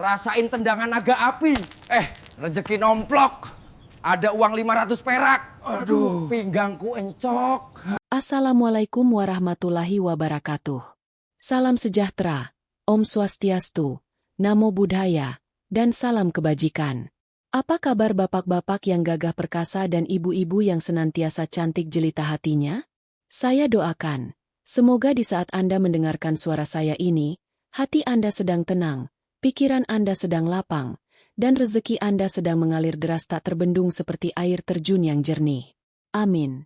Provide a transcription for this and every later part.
rasain tendangan naga api. Rezeki nomplok. Ada uang 500 perak. Aduh, pinggangku encok. Assalamualaikum warahmatullahi wabarakatuh. Salam sejahtera, Om Swastiastu, Namo Buddhaya, dan salam kebajikan. Apa kabar bapak-bapak yang gagah perkasa dan ibu-ibu yang senantiasa cantik jelita hatinya? Saya doakan, semoga di saat Anda mendengarkan suara saya ini, hati Anda sedang tenang, pikiran Anda sedang lapang, dan rezeki Anda sedang mengalir deras tak terbendung seperti air terjun yang jernih. Amin.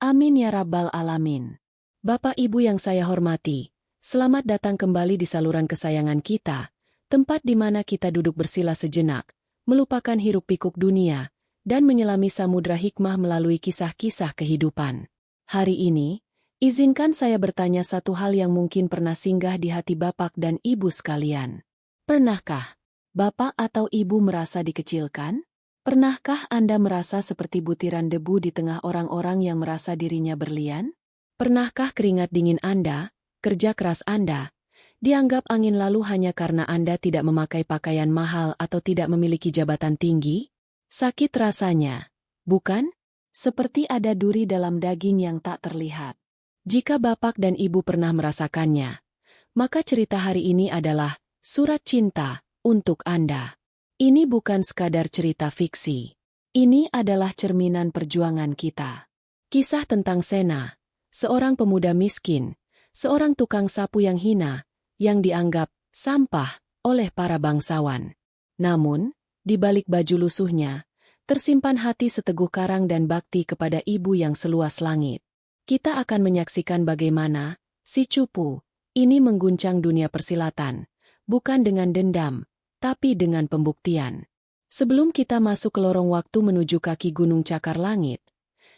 Amin ya Rabbal Alamin. Bapak Ibu yang saya hormati, selamat datang kembali di saluran kesayangan kita, tempat di mana kita duduk bersila sejenak, melupakan hiruk-pikuk dunia, dan menyelami samudra hikmah melalui kisah-kisah kehidupan. Hari ini, izinkan saya bertanya satu hal yang mungkin pernah singgah di hati Bapak dan Ibu sekalian. Pernahkah Bapak atau Ibu merasa dikecilkan? Pernahkah Anda merasa seperti butiran debu di tengah orang-orang yang merasa dirinya berlian? Pernahkah keringat dingin Anda, kerja keras Anda, dianggap angin lalu hanya karena Anda tidak memakai pakaian mahal atau tidak memiliki jabatan tinggi? Sakit rasanya, bukan? Seperti ada duri dalam daging yang tak terlihat. Jika Bapak dan Ibu pernah merasakannya, maka cerita hari ini adalah surat cinta untuk Anda. Ini bukan sekadar cerita fiksi. Ini adalah cerminan perjuangan kita. Kisah tentang Sena, seorang pemuda miskin, seorang tukang sapu yang hina, yang dianggap sampah oleh para bangsawan. Namun, di balik baju lusuhnya, tersimpan hati seteguh karang dan bakti kepada ibu yang seluas langit. Kita akan menyaksikan bagaimana si cupu ini mengguncang dunia persilatan, bukan dengan dendam, tapi dengan pembuktian. Sebelum kita masuk ke lorong waktu menuju kaki Gunung Cakar Langit,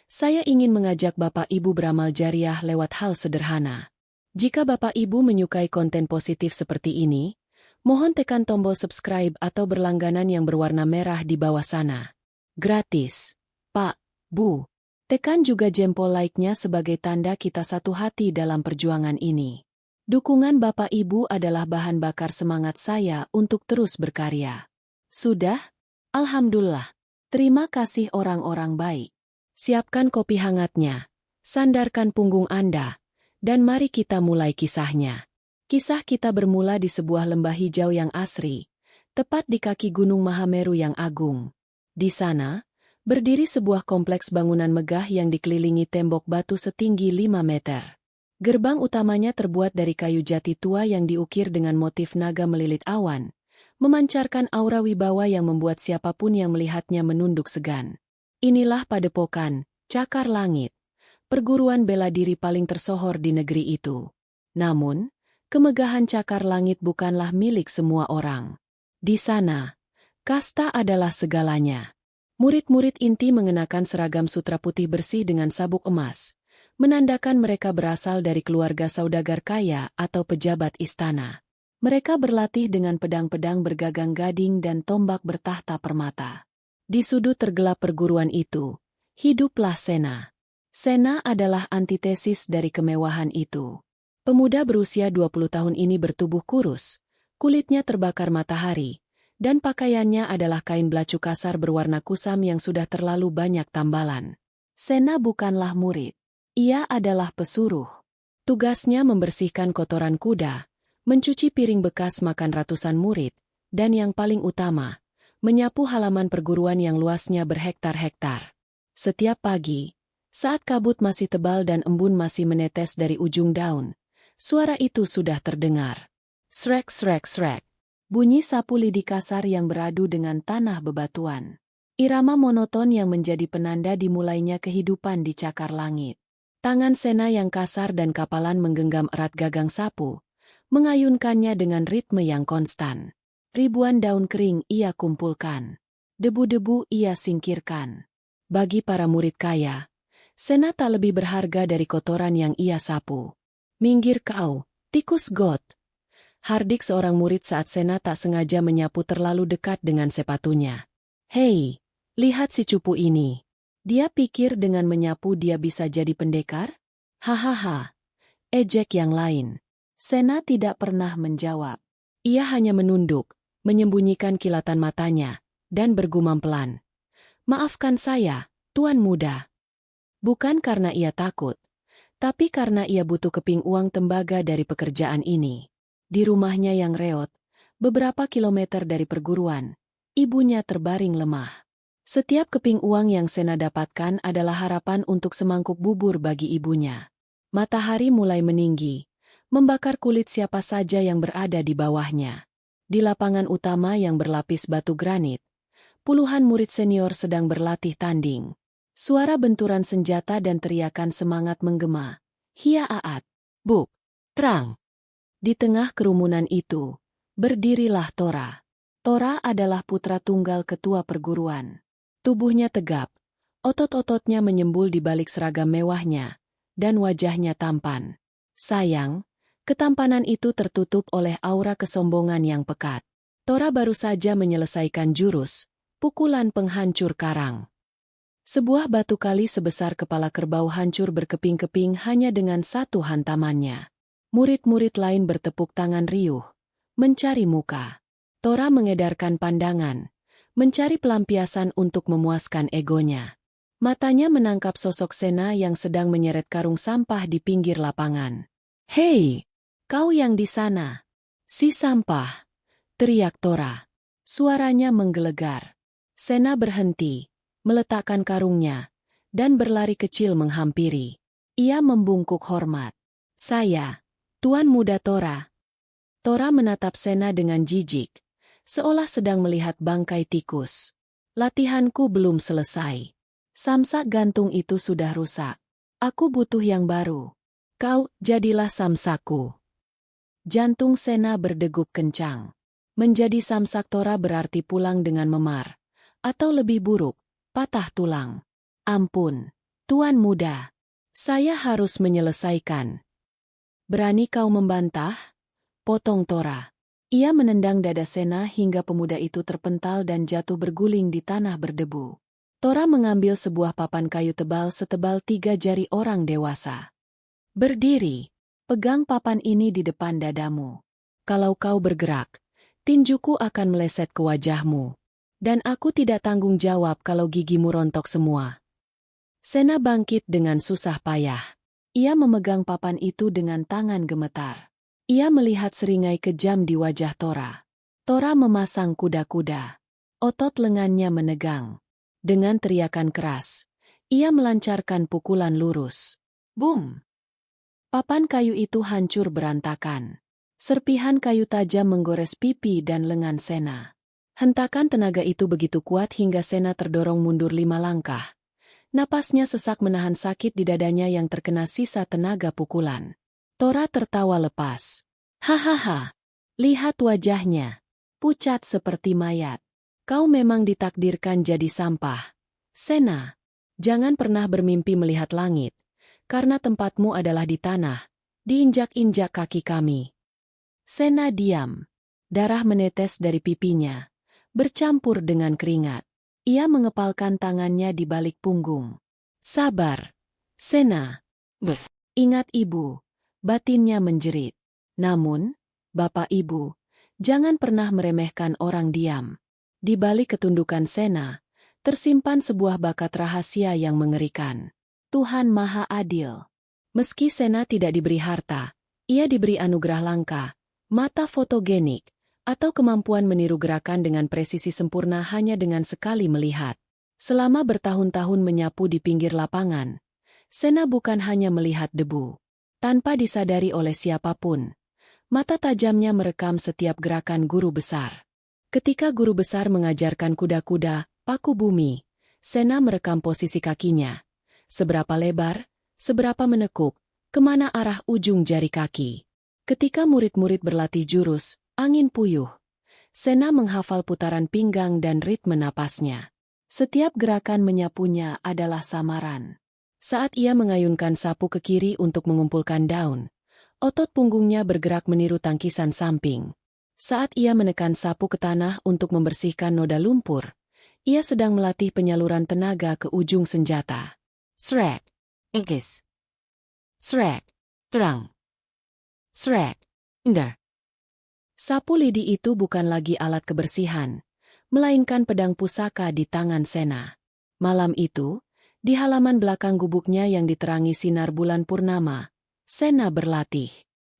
saya ingin mengajak Bapak Ibu beramal jariah lewat hal sederhana. Jika Bapak Ibu menyukai konten positif seperti ini, mohon tekan tombol subscribe atau berlangganan yang berwarna merah di bawah sana. Gratis. Pak, Bu. Tekan juga jempol like-nya sebagai tanda kita satu hati dalam perjuangan ini. Dukungan Bapak Ibu adalah bahan bakar semangat saya untuk terus berkarya. Sudah? Alhamdulillah. Terima kasih orang-orang baik. Siapkan kopi hangatnya, sandarkan punggung Anda, dan mari kita mulai kisahnya. Kisah kita bermula di sebuah lembah hijau yang asri, tepat di kaki Gunung Mahameru yang agung. Di sana, berdiri sebuah kompleks bangunan megah yang dikelilingi tembok batu setinggi 5 meter. Gerbang utamanya terbuat dari kayu jati tua yang diukir dengan motif naga melilit awan, memancarkan aura wibawa yang membuat siapapun yang melihatnya menunduk segan. Inilah Padepokan Cakar Langit, perguruan bela diri paling tersohor di negeri itu. Namun, kemegahan Cakar Langit bukanlah milik semua orang. Di sana, kasta adalah segalanya. Murid-murid inti mengenakan seragam sutra putih bersih dengan sabuk emas, menandakan mereka berasal dari keluarga saudagar kaya atau pejabat istana. Mereka berlatih dengan pedang-pedang bergagang gading dan tombak bertahta permata. Di sudut tergelap perguruan itu, hiduplah Sena. Sena adalah antitesis dari kemewahan itu. Pemuda berusia 20 tahun ini bertubuh kurus, kulitnya terbakar matahari, dan pakaiannya adalah kain belacu kasar berwarna kusam yang sudah terlalu banyak tambalan. Sena bukanlah murid. Ia adalah pesuruh. Tugasnya membersihkan kotoran kuda, mencuci piring bekas makan ratusan murid, dan yang paling utama, menyapu halaman perguruan yang luasnya berhektar-hektar. Setiap pagi, saat kabut masih tebal dan embun masih menetes dari ujung daun, suara itu sudah terdengar. Srek, srek, srek. Bunyi sapu lidi kasar yang beradu dengan tanah bebatuan. Irama monoton yang menjadi penanda dimulainya kehidupan di Cakar Langit. Tangan Sena yang kasar dan kapalan menggenggam erat gagang sapu, mengayunkannya dengan ritme yang konstan. Ribuan daun kering ia kumpulkan. Debu-debu ia singkirkan. Bagi para murid kaya, Sena tak lebih berharga dari kotoran yang ia sapu. Minggir kau, tikus got. Hardik seorang murid saat Sena tak sengaja menyapu terlalu dekat dengan sepatunya. Hei, lihat si cupu ini. Dia pikir dengan menyapu dia bisa jadi pendekar? Hahaha. Ejek yang lain. Sena tidak pernah menjawab. Ia hanya menunduk, menyembunyikan kilatan matanya, dan bergumam pelan. "Maafkan saya, Tuan Muda." Bukan karena ia takut, tapi karena ia butuh keping uang tembaga dari pekerjaan ini. Di rumahnya yang reot, beberapa kilometer dari perguruan, ibunya terbaring lemah. Setiap keping uang yang Sena dapatkan adalah harapan untuk semangkuk bubur bagi ibunya. Matahari mulai meninggi, membakar kulit siapa saja yang berada di bawahnya. Di lapangan utama yang berlapis batu granit, puluhan murid senior sedang berlatih tanding. Suara benturan senjata dan teriakan semangat menggema. "Hia Aat! Buk! Terang!" Di tengah kerumunan itu, berdirilah Tora. Tora adalah putra tunggal ketua perguruan. Tubuhnya tegap, otot-ototnya menyembul di balik seragam mewahnya, dan wajahnya tampan. Sayang, ketampanan itu tertutup oleh aura kesombongan yang pekat. Tora baru saja menyelesaikan jurus, pukulan penghancur karang. Sebuah batu kali sebesar kepala kerbau hancur berkeping-keping hanya dengan satu hantamannya. Murid-murid lain bertepuk tangan riuh, mencari muka. Tora mengedarkan pandangan, mencari pelampiasan untuk memuaskan egonya. Matanya menangkap sosok Sena yang sedang menyeret karung sampah di pinggir lapangan. "Hei, kau yang di sana! Si sampah!" teriak Tora. Suaranya menggelegar. Sena berhenti, meletakkan karungnya, dan berlari kecil menghampiri. Ia membungkuk hormat. "Saya, Tuan Muda Tora." Tora menatap Sena dengan jijik, seolah sedang melihat bangkai tikus. "Latihanku belum selesai. Samsak gantung itu sudah rusak. Aku butuh yang baru. Kau, jadilah samsaku." Jantung Sena berdegup kencang. Menjadi samsak Tora berarti pulang dengan memar. Atau lebih buruk, patah tulang. "Ampun, Tuan Muda. Saya harus menyelesaikan." "Berani kau membantah?" potong Tora. Ia menendang dada Sena hingga pemuda itu terpental dan jatuh berguling di tanah berdebu. Tora mengambil sebuah papan kayu tebal setebal 3 jari orang dewasa. "Berdiri. Pegang papan ini di depan dadamu. Kalau kau bergerak, tinjuku akan meleset ke wajahmu. Dan aku tidak tanggung jawab kalau gigimu rontok semua." Sena bangkit dengan susah payah. Ia memegang papan itu dengan tangan gemetar. Ia melihat seringai kejam di wajah Tora. Tora memasang kuda-kuda. Otot lengannya menegang. Dengan teriakan keras, ia melancarkan pukulan lurus. Boom! Papan kayu itu hancur berantakan. Serpihan kayu tajam menggores pipi dan lengan Sena. Hentakan tenaga itu begitu kuat hingga Sena terdorong mundur 5 langkah. Napasnya sesak menahan sakit di dadanya yang terkena sisa tenaga pukulan. Tora tertawa lepas. "Hahaha, lihat wajahnya. Pucat seperti mayat. Kau memang ditakdirkan jadi sampah. Sena, jangan pernah bermimpi melihat langit, karena tempatmu adalah di tanah, diinjak-injak kaki kami." Sena diam. Darah menetes dari pipinya, bercampur dengan keringat. Ia mengepalkan tangannya di balik punggung. "Sabar, Sena. Ingat ibu." Batinnya menjerit. "Namun, Bapak Ibu, jangan pernah meremehkan orang diam." Di balik ketundukan Sena, tersimpan sebuah bakat rahasia yang mengerikan. Tuhan Maha Adil. Meski Sena tidak diberi harta, ia diberi anugerah langka, mata fotogenik, atau kemampuan meniru gerakan dengan presisi sempurna hanya dengan sekali melihat. Selama bertahun-tahun menyapu di pinggir lapangan, Sena bukan hanya melihat debu. Tanpa disadari oleh siapapun, mata tajamnya merekam setiap gerakan guru besar. Ketika guru besar mengajarkan kuda-kuda, paku bumi, Sena merekam posisi kakinya. Seberapa lebar, seberapa menekuk, kemana arah ujung jari kaki. Ketika murid-murid berlatih jurus, angin puyuh, Sena menghafal putaran pinggang dan ritme napasnya. Setiap gerakan menyapunya adalah samaran. Saat ia mengayunkan sapu ke kiri untuk mengumpulkan daun, otot punggungnya bergerak meniru tangkisan samping. Saat ia menekan sapu ke tanah untuk membersihkan noda lumpur, ia sedang melatih penyaluran tenaga ke ujung senjata. Srek, engkis. Srek, terang. Srek, ender. Sapu lidi itu bukan lagi alat kebersihan, melainkan pedang pusaka di tangan Sena. Malam itu, di halaman belakang gubuknya yang diterangi sinar bulan purnama, Sena berlatih.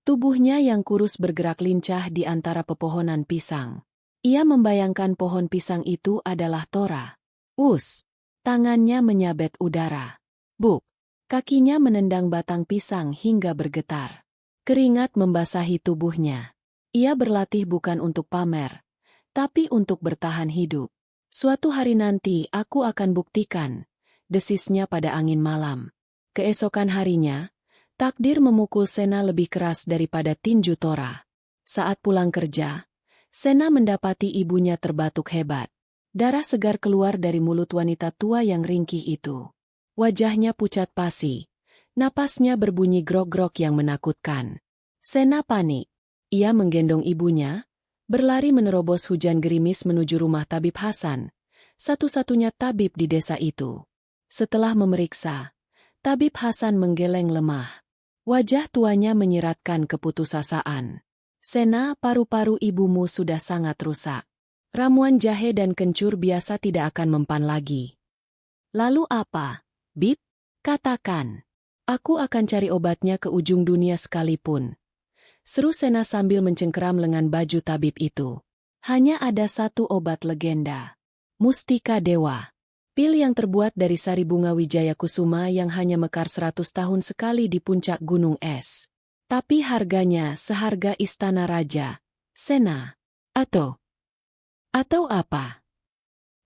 Tubuhnya yang kurus bergerak lincah di antara pepohonan pisang. Ia membayangkan pohon pisang itu adalah Tora. Tangannya menyabet udara. Buk! Kakinya menendang batang pisang hingga bergetar. Keringat membasahi tubuhnya. Ia berlatih bukan untuk pamer, tapi untuk bertahan hidup. Suatu hari nanti aku akan buktikan, desisnya pada angin malam. Keesokan harinya, takdir memukul Sena lebih keras daripada tinju Tora. Saat pulang kerja, Sena mendapati ibunya terbatuk hebat. Darah segar keluar dari mulut wanita tua yang ringkih itu. Wajahnya pucat pasi. Napasnya berbunyi grog-grog yang menakutkan. Sena panik. Ia menggendong ibunya, berlari menerobos hujan gerimis menuju rumah Tabib Hasan, satu-satunya tabib di desa itu. Setelah memeriksa, Tabib Hasan menggeleng lemah. Wajah tuanya menyiratkan keputusasaan. Sena, paru-paru ibumu sudah sangat rusak. Ramuan jahe dan kencur biasa tidak akan mempan lagi. Lalu apa, Bib? Katakan. Aku akan cari obatnya ke ujung dunia sekalipun. Seru Sena sambil mencengkeram lengan baju tabib itu. Hanya ada satu obat legenda. Mustika Dewa. Pil yang terbuat dari sari bunga Wijaya Kusuma yang hanya mekar 100 tahun sekali di puncak gunung es. Tapi harganya seharga istana raja. Sena. Atau apa?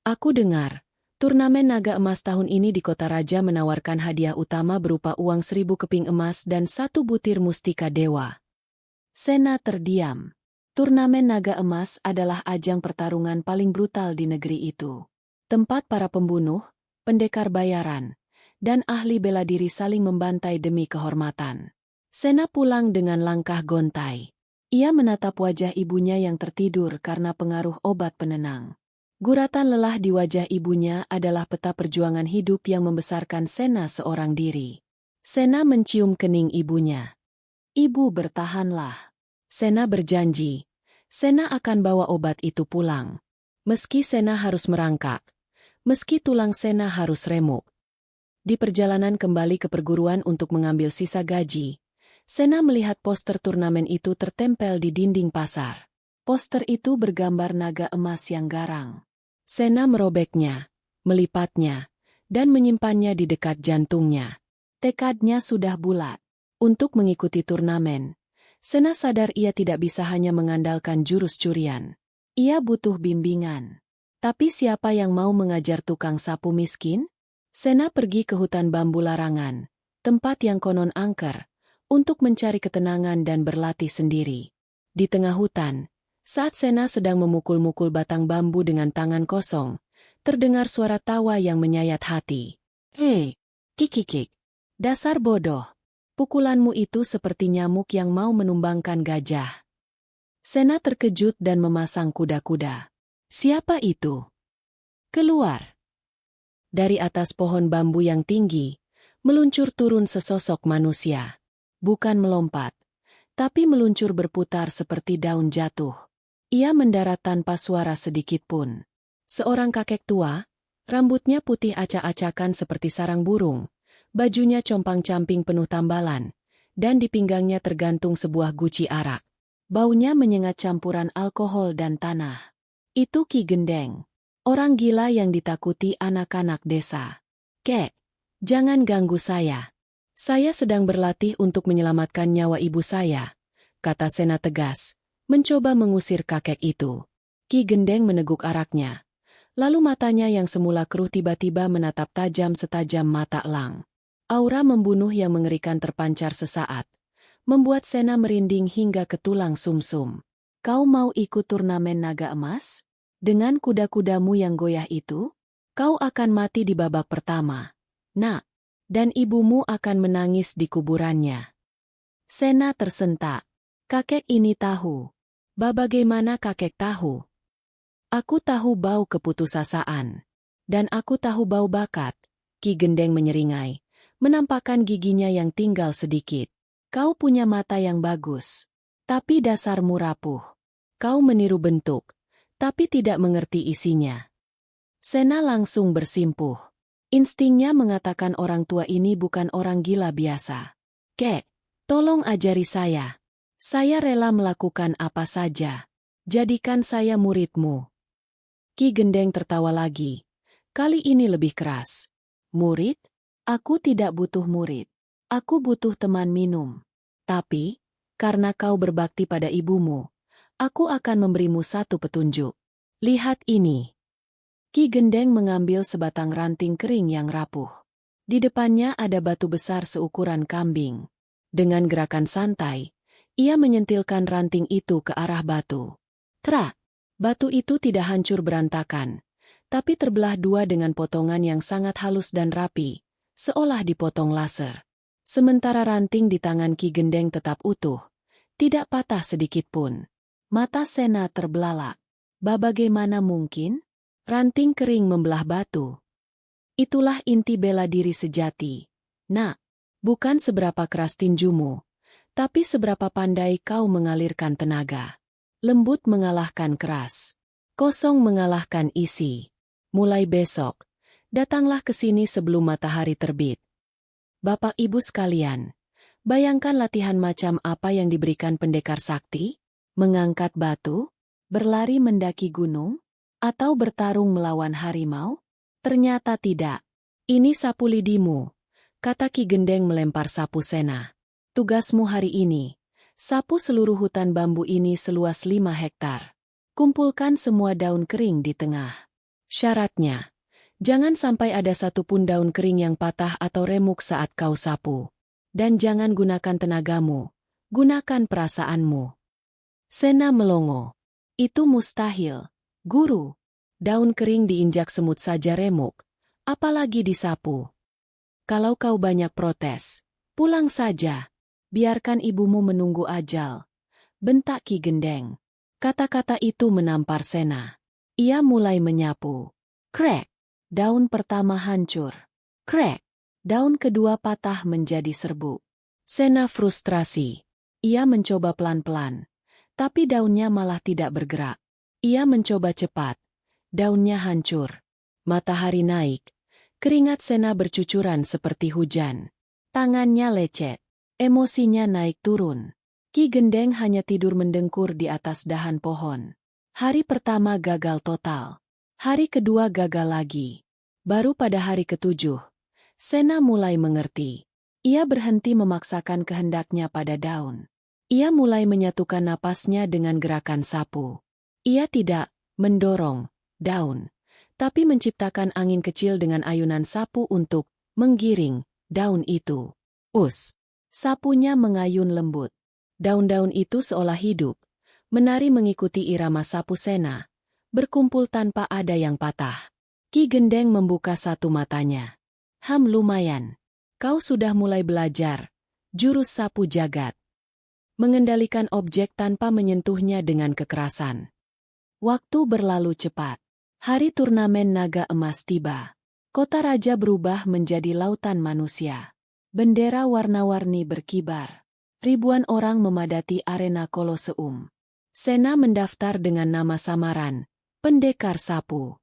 Aku dengar, turnamen naga emas tahun ini di kota raja menawarkan hadiah utama berupa uang 1000 keping emas dan 1 butir mustika dewa. Sena terdiam. Turnamen naga emas adalah ajang pertarungan paling brutal di negeri itu. Tempat para pembunuh, pendekar bayaran, dan ahli bela diri saling membantai demi kehormatan. Sena pulang dengan langkah gontai. Ia menatap wajah ibunya yang tertidur karena pengaruh obat penenang. Guratan lelah di wajah ibunya adalah peta perjuangan hidup yang membesarkan Sena seorang diri. Sena mencium kening ibunya. Ibu, bertahanlah. Sena berjanji. Sena akan bawa obat itu pulang. Meski Sena harus merangkak. Meski tulang Sena harus remuk. Di perjalanan kembali ke perguruan untuk mengambil sisa gaji, Sena melihat poster turnamen itu tertempel di dinding pasar. Poster itu bergambar naga emas yang garang. Sena merobeknya, melipatnya, dan menyimpannya di dekat jantungnya. Tekadnya sudah bulat. Untuk mengikuti turnamen, Sena sadar ia tidak bisa hanya mengandalkan jurus curian. Ia butuh bimbingan. Tapi siapa yang mau mengajar tukang sapu miskin? Sena pergi ke hutan bambu larangan, tempat yang konon angker, untuk mencari ketenangan dan berlatih sendiri. Di tengah hutan, saat Sena sedang memukul-mukul batang bambu dengan tangan kosong, terdengar suara tawa yang menyayat hati. Hei, kikikik, dasar bodoh. Pukulanmu itu seperti nyamuk yang mau menumbangkan gajah. Sena terkejut dan memasang kuda-kuda. Siapa itu? Keluar. Dari atas pohon bambu yang tinggi, meluncur turun sesosok manusia. Bukan melompat, tapi meluncur berputar seperti daun jatuh. Ia mendarat tanpa suara sedikit pun. Seorang kakek tua, rambutnya putih acak-acakan seperti sarang burung, bajunya compang-camping penuh tambalan, dan di pinggangnya tergantung sebuah guci arak. Baunya menyengat campuran alkohol dan tanah. Itu Ki Gendeng, orang gila yang ditakuti anak-anak desa. Kek, jangan ganggu saya. Saya sedang berlatih untuk menyelamatkan nyawa ibu saya, kata Sena tegas, mencoba mengusir kakek itu. Ki Gendeng meneguk araknya. Lalu matanya yang semula keruh tiba-tiba menatap tajam setajam mata elang. Aura membunuh yang mengerikan terpancar sesaat, membuat Sena merinding hingga ke tulang sumsum. Kau mau ikut turnamen naga emas? Dengan kuda-kudamu yang goyah itu? Kau akan mati di babak pertama. Nak. Dan ibumu akan menangis di kuburannya. Sena tersentak. Kakek ini tahu. Bagaimana kakek tahu? Aku tahu bau keputusasaan. Dan aku tahu bau bakat. Ki Gendeng menyeringai, menampakkan giginya yang tinggal sedikit. Kau punya mata yang bagus. Tapi dasarmu rapuh. Kau meniru bentuk, tapi tidak mengerti isinya. Sena langsung bersimpuh. Instingnya mengatakan orang tua ini bukan orang gila biasa. Kek, tolong ajari saya. Saya rela melakukan apa saja. Jadikan saya muridmu. Ki Gendeng tertawa lagi. Kali ini lebih keras. Murid? Aku tidak butuh murid. Aku butuh teman minum. Tapi, karena kau berbakti pada ibumu, aku akan memberimu satu petunjuk. Lihat ini. Ki Gendeng mengambil sebatang ranting kering yang rapuh. Di depannya ada batu besar seukuran kambing. Dengan gerakan santai, ia menyentilkan ranting itu ke arah batu. Trak! Batu itu tidak hancur berantakan, tapi terbelah dua dengan potongan yang sangat halus dan rapi, seolah dipotong laser. Sementara ranting di tangan Ki Gendeng tetap utuh, tidak patah sedikit pun. Mata Sena terbelalak. Bagaimana mungkin? Ranting kering membelah batu. Itulah inti bela diri sejati. Nak, bukan seberapa keras tinjumu, tapi seberapa pandai kau mengalirkan tenaga. Lembut mengalahkan keras. Kosong mengalahkan isi. Mulai besok, datanglah ke sini sebelum matahari terbit. Bapak Ibu sekalian, bayangkan latihan macam apa yang diberikan pendekar sakti? Mengangkat batu? Berlari mendaki gunung? Atau bertarung melawan harimau? Ternyata tidak. Ini sapu lidimu, kata Ki Gendeng melempar sapu Sena. Tugasmu hari ini, sapu seluruh hutan bambu ini seluas 5 hektar. Kumpulkan semua daun kering di tengah. Syaratnya, jangan sampai ada satupun daun kering yang patah atau remuk saat kau sapu. Dan jangan gunakan tenagamu, gunakan perasaanmu. Sena melongo. Itu mustahil. Guru, daun kering diinjak semut saja remuk, apalagi disapu. Kalau kau banyak protes, pulang saja. Biarkan ibumu menunggu ajal. Bentak Ki Gendeng. Kata-kata itu menampar Sena. Ia mulai menyapu. Krek, daun pertama hancur. Krek, daun kedua patah menjadi serbuk. Sena frustrasi. Ia mencoba pelan-pelan, tapi daunnya malah tidak bergerak. Ia mencoba cepat. Daunnya hancur. Matahari naik. Keringat Sena bercucuran seperti hujan. Tangannya lecet. Emosinya naik turun. Ki Gendeng hanya tidur mendengkur di atas dahan pohon. Hari pertama gagal total. Hari kedua gagal lagi. Baru pada hari ketujuh, Sena mulai mengerti. Ia berhenti memaksakan kehendaknya pada daun. Ia mulai menyatukan napasnya dengan gerakan sapu. Ia tidak mendorong daun, tapi menciptakan angin kecil dengan ayunan sapu untuk menggiring daun itu. Sapunya mengayun lembut. Daun-daun itu seolah hidup, menari mengikuti irama sapu Sena, berkumpul tanpa ada yang patah. Ki Gendeng membuka satu matanya. Lumayan. Kau sudah mulai belajar jurus sapu jagat. Mengendalikan objek tanpa menyentuhnya dengan kekerasan. Waktu berlalu cepat. Hari turnamen naga emas tiba. Kota raja berubah menjadi lautan manusia. Bendera warna-warni berkibar. Ribuan orang memadati arena Koloseum. Sena mendaftar dengan nama samaran, Pendekar Sapu.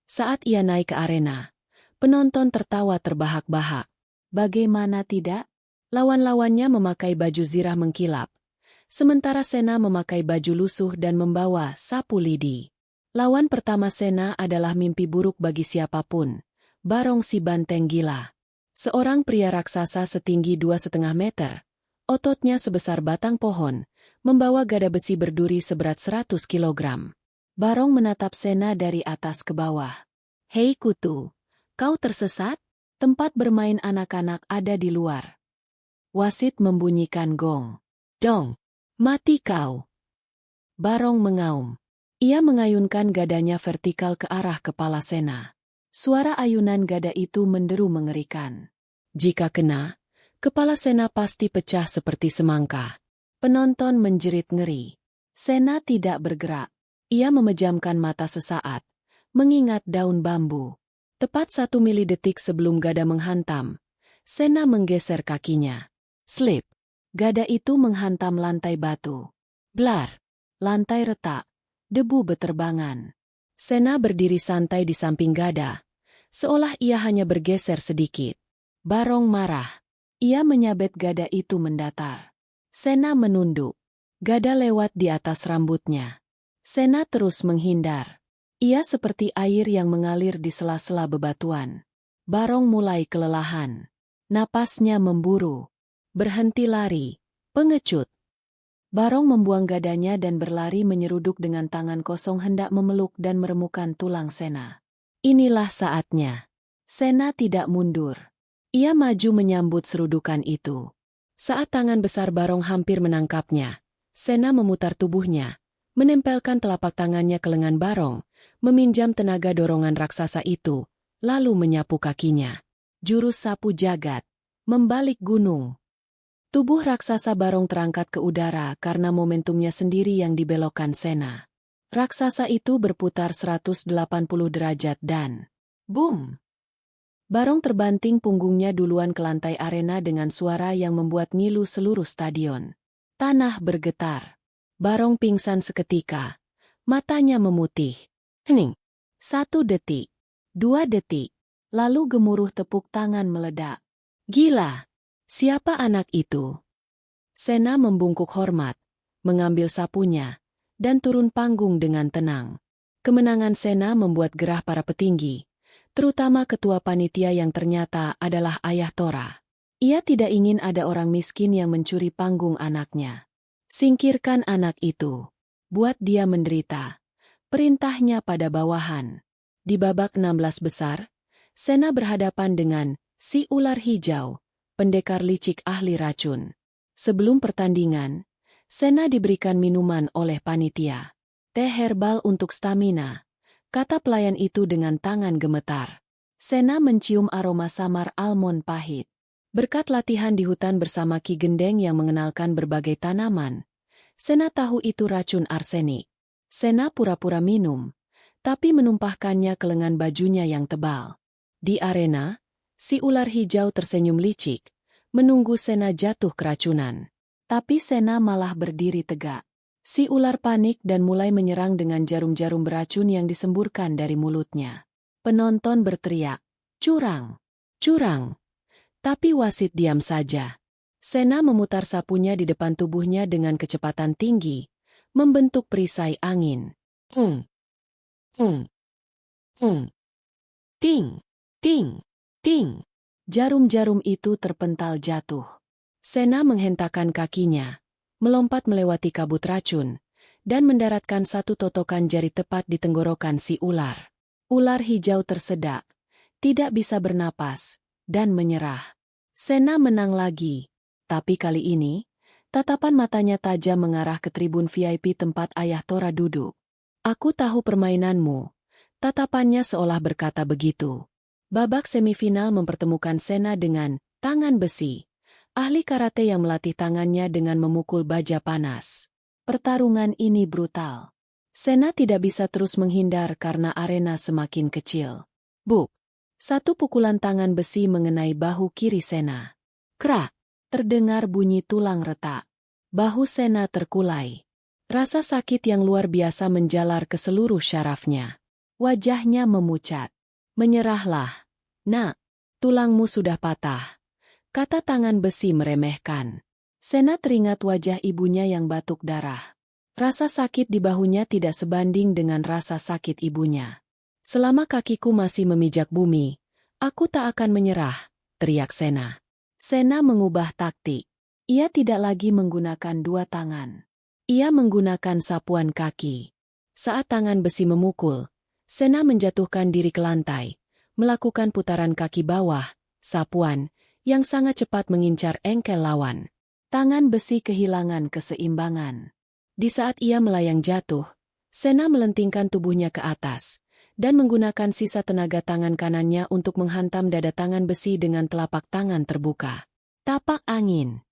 Saat ia naik ke arena, penonton tertawa terbahak-bahak. Bagaimana tidak? Lawan-lawannya memakai baju zirah mengkilap. Sementara Sena memakai baju lusuh dan membawa sapu lidi. Lawan pertama Sena adalah mimpi buruk bagi siapapun. Barong si banteng gila. Seorang pria raksasa setinggi 2,5 meter. Ototnya sebesar batang pohon. Membawa gada besi berduri seberat 100 kilogram. Barong menatap Sena dari atas ke bawah. Hei kutu, kau tersesat? Tempat bermain anak-anak ada di luar. Wasit membunyikan gong. Dong. Mati kau. Barong mengaum. Ia mengayunkan gadanya vertikal ke arah kepala Sena. Suara ayunan gada itu menderu mengerikan. Jika kena, kepala Sena pasti pecah seperti semangka. Penonton menjerit ngeri. Sena tidak bergerak. Ia memejamkan mata sesaat, mengingat daun bambu. Tepat 1 milidetik sebelum gada menghantam, Sena menggeser kakinya. Slip. Gada itu menghantam lantai batu. Blar. lantai retak, debu beterbangan. Sena berdiri santai di samping Gada, seolah ia hanya bergeser sedikit. Barong marah. Ia menyabet Gada itu mendatar. Sena menunduk. Gada lewat di atas rambutnya. Sena terus menghindar. Ia seperti air yang mengalir di sela-sela bebatuan. Barong mulai kelelahan. Napasnya memburu. Berhenti lari. Pengecut. Barong membuang Gadanya dan berlari menyeruduk dengan tangan kosong hendak memeluk dan meremukan tulang Sena. Inilah saatnya. Sena tidak mundur. Ia maju menyambut serudukan itu. Saat tangan besar Barong hampir menangkapnya, Sena memutar tubuhnya, menempelkan telapak tangannya ke lengan Barong, meminjam tenaga dorongan raksasa itu, lalu menyapu kakinya. Jurus sapu jagat, membalik gunung. Tubuh raksasa Barong terangkat ke udara karena momentumnya sendiri yang dibelokkan Sena. Raksasa itu berputar 180 derajat dan boom! Barong terbanting punggungnya duluan ke lantai arena dengan suara yang membuat ngilu seluruh stadion. Tanah bergetar. Barong pingsan seketika. Matanya memutih. Hening. 1 detik. 2 detik. Lalu gemuruh tepuk tangan meledak. Gila! Siapa anak itu? Sena membungkuk hormat, mengambil sapunya, dan turun panggung dengan tenang. Kemenangan Sena membuat gerah para petinggi, terutama ketua panitia yang ternyata adalah ayah Tora. Ia tidak ingin ada orang miskin yang mencuri panggung anaknya. Singkirkan anak itu. Buat dia menderita. Perintahnya pada bawahan. Di babak 16 besar, Sena berhadapan dengan si ular hijau, pendekar licik ahli racun. Sebelum pertandingan, Sena diberikan minuman oleh panitia. Teh herbal untuk stamina, kata pelayan itu dengan tangan gemetar. Sena mencium aroma samar almond pahit. Berkat latihan di hutan bersama Ki Gendeng yang mengenalkan berbagai tanaman, Sena tahu itu racun arsenik. Sena pura-pura minum, tapi menumpahkannya ke lengan bajunya yang tebal. Di arena, si ular hijau tersenyum licik, menunggu Sena jatuh keracunan. Tapi Sena malah berdiri tegak. Si ular panik dan mulai menyerang dengan jarum-jarum beracun yang disemburkan dari mulutnya. Penonton berteriak, "Curang! Curang!" Tapi wasit diam saja. Sena memutar sapunya di depan tubuhnya dengan kecepatan tinggi, membentuk perisai angin. Ting! Ting! Ting! Jarum-jarum itu terpental jatuh. Sena menghentakkan kakinya, melompat melewati kabut racun, dan mendaratkan satu totokan jari tepat di tenggorokan si ular. Ular hijau tersedak, tidak bisa bernapas, dan menyerah. Sena menang lagi, tapi kali ini, tatapan matanya tajam mengarah ke tribun VIP tempat ayah Tora duduk. "Aku tahu permainanmu," tatapannya seolah berkata begitu. Babak semifinal mempertemukan Sena dengan tangan besi, ahli karate yang melatih tangannya dengan memukul baja panas. Pertarungan ini brutal. Sena tidak bisa terus menghindar karena arena semakin kecil. Buk! Satu pukulan tangan besi mengenai bahu kiri Sena. Krak! Terdengar bunyi tulang retak. Bahu Sena terkulai. Rasa sakit yang luar biasa menjalar ke seluruh syarafnya. Wajahnya memucat. "Menyerahlah, nak. Tulangmu sudah patah," kata tangan besi meremehkan. Sena teringat wajah ibunya yang batuk darah. Rasa sakit di bahunya tidak sebanding dengan rasa sakit ibunya. "Selama kakiku masih memijak bumi, aku tak akan menyerah," teriak Sena. Sena mengubah taktik. Ia tidak lagi menggunakan dua tangan. Ia menggunakan sapuan kaki. Saat tangan besi memukul, Sena menjatuhkan diri ke lantai, melakukan putaran kaki bawah, sapuan, yang sangat cepat mengincar engkel lawan. Tangan besi kehilangan keseimbangan. Di saat ia melayang jatuh, Sena melentingkan tubuhnya ke atas, dan menggunakan sisa tenaga tangan kanannya untuk menghantam dada tangan besi dengan telapak tangan terbuka. Tapak angin.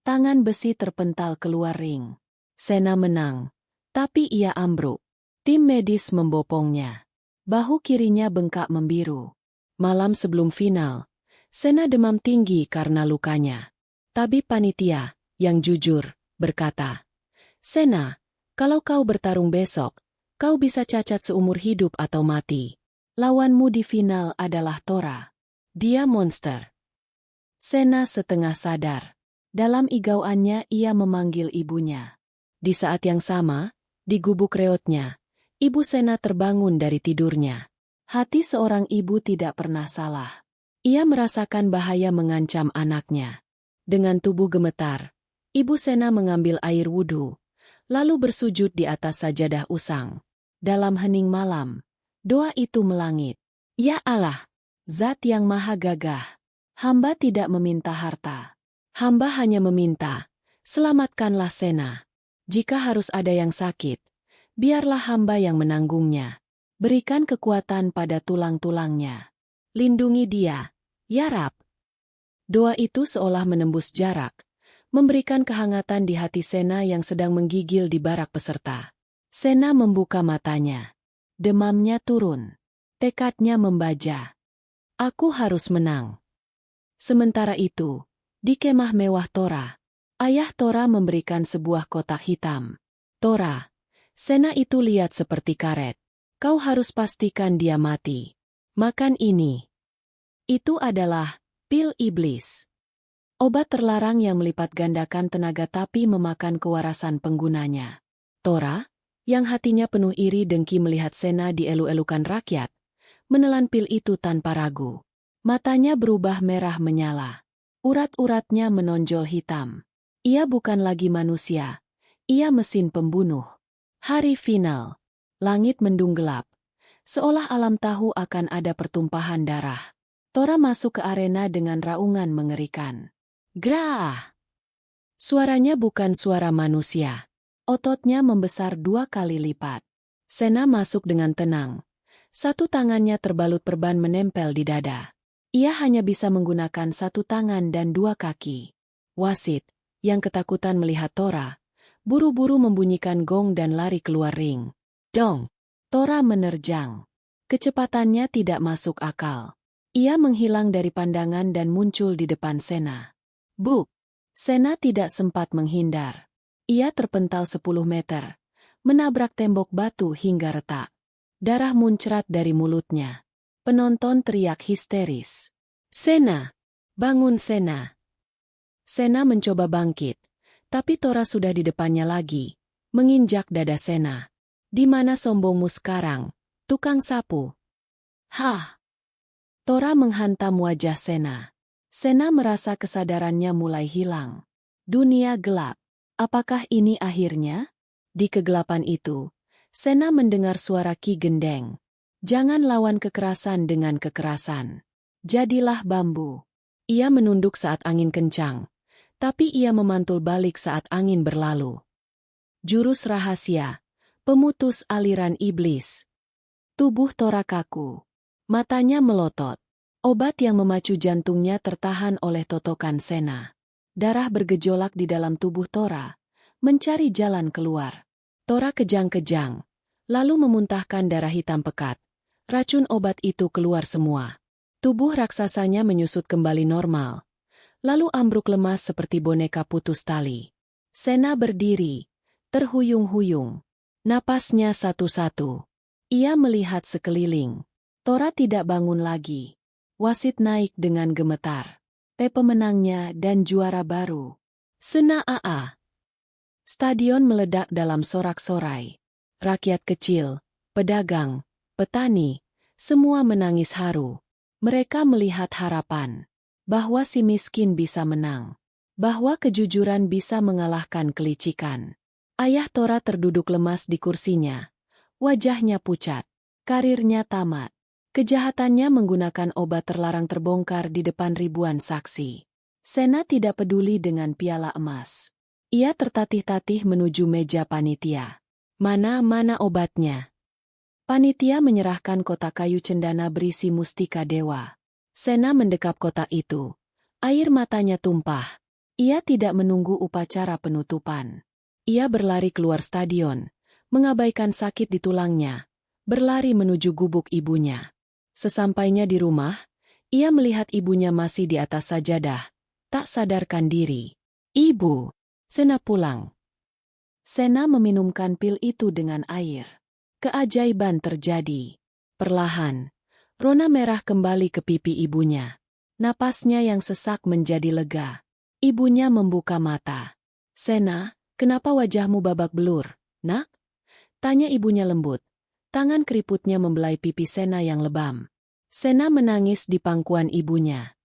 Tangan besi terpental keluar ring. Sena menang, tapi ia ambruk. Tim medis membopongnya. Bahu kirinya bengkak membiru. Malam sebelum final, Sena demam tinggi karena lukanya. Tabib panitia, yang jujur, berkata, "Sena, Kalau kau bertarung besok, kau bisa cacat seumur hidup atau mati. Lawanmu di final adalah Tora. Dia monster. Sena setengah sadar. Dalam igauannya ia memanggil ibunya. Di saat yang sama, di gubuk reotnya, Ibu Sena terbangun dari tidurnya. Hati seorang ibu tidak pernah salah. Ia merasakan bahaya mengancam anaknya. Dengan tubuh gemetar, Ibu Sena mengambil air wudhu, lalu bersujud di atas sajadah usang. Dalam hening malam, doa itu melangit. Ya Allah, Zat yang Maha Gagah, hamba tidak meminta harta. Hamba hanya meminta, selamatkanlah Sena. Jika harus ada yang sakit, biarlah hamba yang menanggungnya. Berikan kekuatan pada tulang-tulangnya. Lindungi dia, ya Rab. Doa itu seolah menembus jarak, memberikan kehangatan di hati Sena yang sedang menggigil di barak peserta. Sena membuka matanya. Demamnya turun. Tekadnya membaja. Aku harus menang. Sementara itu, di kemah mewah Tora, ayah Tora memberikan sebuah kotak hitam. Tora, Sena itu lihat seperti karet. Kau harus pastikan dia mati. Makan ini. Itu adalah pil iblis. Obat terlarang yang melipat gandakan tenaga tapi memakan kewarasan penggunanya. Tora, yang hatinya penuh iri dengki melihat Sena dielu-elukan rakyat, menelan pil itu tanpa ragu. Matanya berubah merah menyala. Urat-uratnya menonjol hitam. Ia bukan lagi manusia. Ia mesin pembunuh. Hari final. Langit mendung gelap. Seolah alam tahu akan ada pertumpahan darah. Tora masuk ke arena dengan raungan mengerikan. Grah! Suaranya bukan suara manusia. Ototnya membesar 2 kali lipat. Sena masuk dengan tenang. Satu tangannya terbalut perban menempel di dada. Ia hanya bisa menggunakan 1 tangan dan 2 kaki. Wasit, yang ketakutan melihat Tora, buru-buru membunyikan gong dan lari keluar ring. Dong! Tora menerjang. Kecepatannya tidak masuk akal. Ia menghilang dari pandangan dan muncul di depan Sena. Buk! Sena tidak sempat menghindar. Ia terpental 10 meter, menabrak tembok batu hingga retak. Darah muncrat dari mulutnya. Penonton teriak histeris. Sena! Bangun Sena! Sena mencoba bangkit, tapi Tora sudah di depannya lagi, menginjak dada Sena. Di mana sombongmu sekarang, tukang sapu? Hah! Tora menghantam wajah Sena. Sena merasa kesadarannya mulai hilang. Dunia gelap. Apakah ini akhirnya? Di kegelapan itu, Sena mendengar suara Ki Gendeng. Jangan lawan kekerasan dengan kekerasan. Jadilah bambu. Ia menunduk saat angin kencang, tapi ia memantul balik saat angin berlalu. Jurus rahasia, pemutus aliran iblis. Tubuh Tora kaku. Matanya melotot. Obat yang memacu jantungnya tertahan oleh totokan Sena. Darah bergejolak di dalam tubuh Tora, mencari jalan keluar. Tora kejang-kejang, lalu memuntahkan darah hitam pekat. Racun obat itu keluar semua. Tubuh raksasanya menyusut kembali normal, lalu ambruk lemas seperti boneka putus tali. Sena berdiri, terhuyung-huyung. Napasnya satu-satu. Ia melihat sekeliling. Tora tidak bangun lagi. Wasit naik dengan gemetar. Pemenangnya dan juara baru. Sena AA. Stadion meledak dalam sorak-sorai. Rakyat kecil, pedagang, petani, semua menangis haru. Mereka melihat harapan. Bahwa si miskin bisa menang. Bahwa kejujuran bisa mengalahkan kelicikan. Ayah Tora terduduk lemas di kursinya. Wajahnya pucat. Karirnya tamat. Kejahatannya menggunakan obat terlarang terbongkar di depan ribuan saksi. Sena tidak peduli dengan piala emas. Ia tertatih-tatih menuju meja panitia. Mana obatnya? Panitia menyerahkan kotak kayu cendana berisi mustika dewa. Sena mendekap kotak itu. Air matanya tumpah. Ia tidak menunggu upacara penutupan. Ia berlari keluar stadion, mengabaikan sakit di tulangnya, berlari menuju gubuk ibunya. Sesampainya di rumah, ia melihat ibunya masih di atas sajadah, tak sadarkan diri. Ibu, Sena pulang. Sena meminumkan pil itu dengan air. Keajaiban terjadi. Perlahan, rona merah kembali ke pipi ibunya. Napasnya yang sesak menjadi lega. Ibunya membuka mata. Sena, kenapa wajahmu babak belur, nak? Tanya ibunya lembut. Tangan keriputnya membelai pipi Sena yang lebam. Sena menangis di pangkuan ibunya.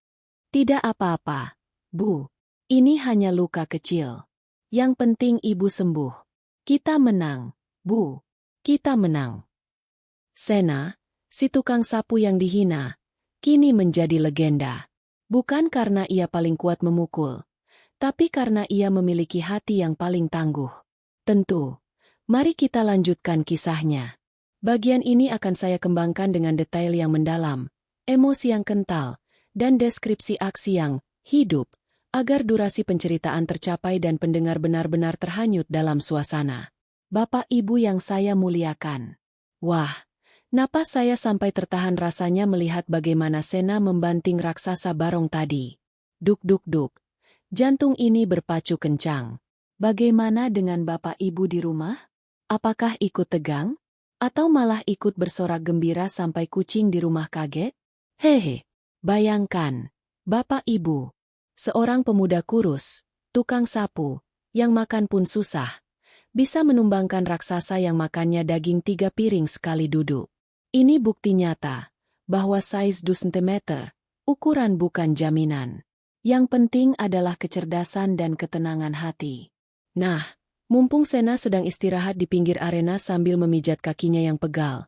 Tidak apa-apa, Bu. Ini hanya luka kecil. Yang penting ibu sembuh. Kita menang, Bu. Kita menang. Sena, si tukang sapu yang dihina, kini menjadi legenda. Bukan karena ia paling kuat memukul, tapi karena ia memiliki hati yang paling tangguh. Tentu, mari kita lanjutkan kisahnya. Bagian ini akan saya kembangkan dengan detail yang mendalam, emosi yang kental, dan deskripsi aksi yang hidup, agar durasi penceritaan tercapai dan pendengar benar-benar terhanyut dalam suasana. Bapak Ibu yang saya muliakan. Wah, napas saya sampai tertahan rasanya melihat bagaimana Sena membanting raksasa barong tadi. Duk duk duk. Jantung ini berpacu kencang. Bagaimana dengan Bapak Ibu di rumah? Apakah ikut tegang? Atau malah ikut bersorak gembira sampai kucing di rumah kaget? Hehe, bayangkan, Bapak Ibu, seorang pemuda kurus, tukang sapu, yang makan pun susah, bisa menumbangkan raksasa yang makannya daging 3 piring sekali duduk. Ini bukti nyata, bahwa size 2 cm, ukuran bukan jaminan. Yang penting adalah kecerdasan dan ketenangan hati. Nah, mumpung Sena sedang istirahat di pinggir arena sambil memijat kakinya yang pegal,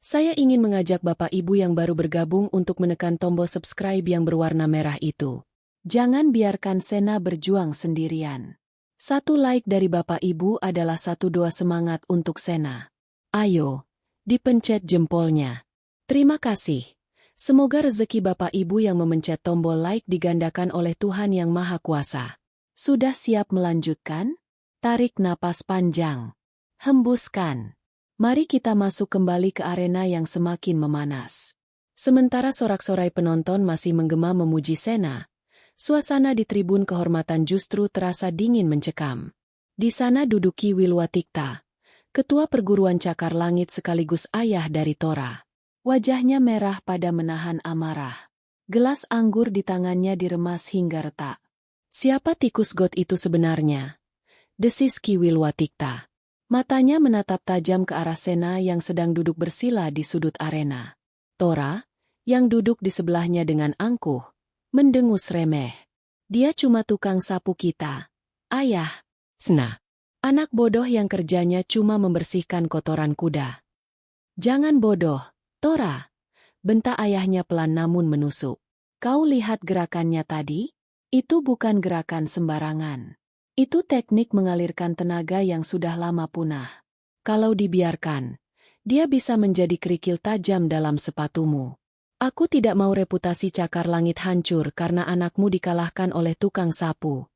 saya ingin mengajak Bapak Ibu yang baru bergabung untuk menekan tombol subscribe yang berwarna merah itu. Jangan biarkan Sena berjuang sendirian. 1 like dari Bapak Ibu adalah 1 doa semangat untuk Sena. Ayo, dipencet jempolnya. Terima kasih. Semoga rezeki Bapak Ibu yang memencet tombol like digandakan oleh Tuhan Yang Maha Kuasa. Sudah siap melanjutkan? Tarik napas panjang. Hembuskan. Mari kita masuk kembali ke arena yang semakin memanas. Sementara sorak-sorai penonton masih menggema memuji Sena, suasana di tribun kehormatan justru terasa dingin mencekam. Di sana duduk Ki Wilwatikta, ketua perguruan cakar langit sekaligus ayah dari Tora. Wajahnya merah pada menahan amarah. Gelas anggur di tangannya diremas hingga retak. Siapa tikus got itu sebenarnya? Desis Ki Wilwatikta. Matanya menatap tajam ke arah Sena yang sedang duduk bersila di sudut arena. Tora, yang duduk di sebelahnya dengan angkuh, mendengus remeh. Dia cuma tukang sapu kita. Ayah, Sena. Anak bodoh yang kerjanya cuma membersihkan kotoran kuda. Jangan bodoh, Tora. Bentak ayahnya pelan namun menusuk. Kau lihat gerakannya tadi? Itu bukan gerakan sembarangan. Itu teknik mengalirkan tenaga yang sudah lama punah. Kalau dibiarkan, dia bisa menjadi kerikil tajam dalam sepatumu. Aku tidak mau reputasi cakar langit hancur karena anakmu dikalahkan oleh tukang sapu.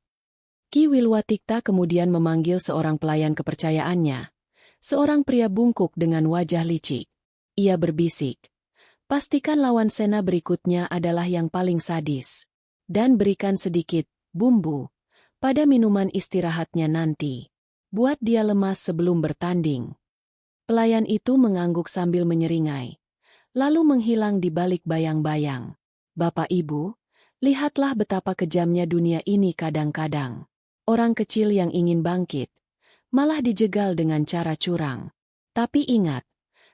Ki Wilwatikta kemudian memanggil seorang pelayan kepercayaannya. Seorang pria bungkuk dengan wajah licik. Ia berbisik, pastikan lawan Sena berikutnya adalah yang paling sadis. Dan berikan sedikit bumbu pada minuman istirahatnya nanti. Buat dia lemas sebelum bertanding. Pelayan itu mengangguk sambil menyeringai, lalu menghilang di balik bayang-bayang. Bapak Ibu, lihatlah betapa kejamnya dunia ini kadang-kadang. Orang kecil yang ingin bangkit, malah dijegal dengan cara curang. Tapi ingat,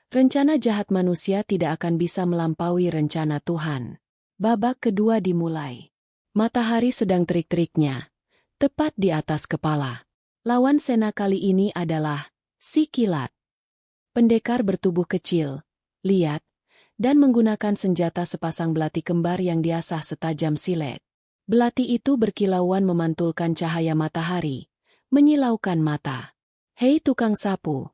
rencana jahat manusia tidak akan bisa melampaui rencana Tuhan. Babak kedua dimulai. Matahari sedang terik-teriknya, tepat di atas kepala. Lawan Sena kali ini adalah si Kilat. Pendekar bertubuh kecil, liat, dan menggunakan senjata sepasang belati kembar yang diasah setajam silet. Belati itu berkilauan memantulkan cahaya matahari, menyilaukan mata. Hei tukang sapu!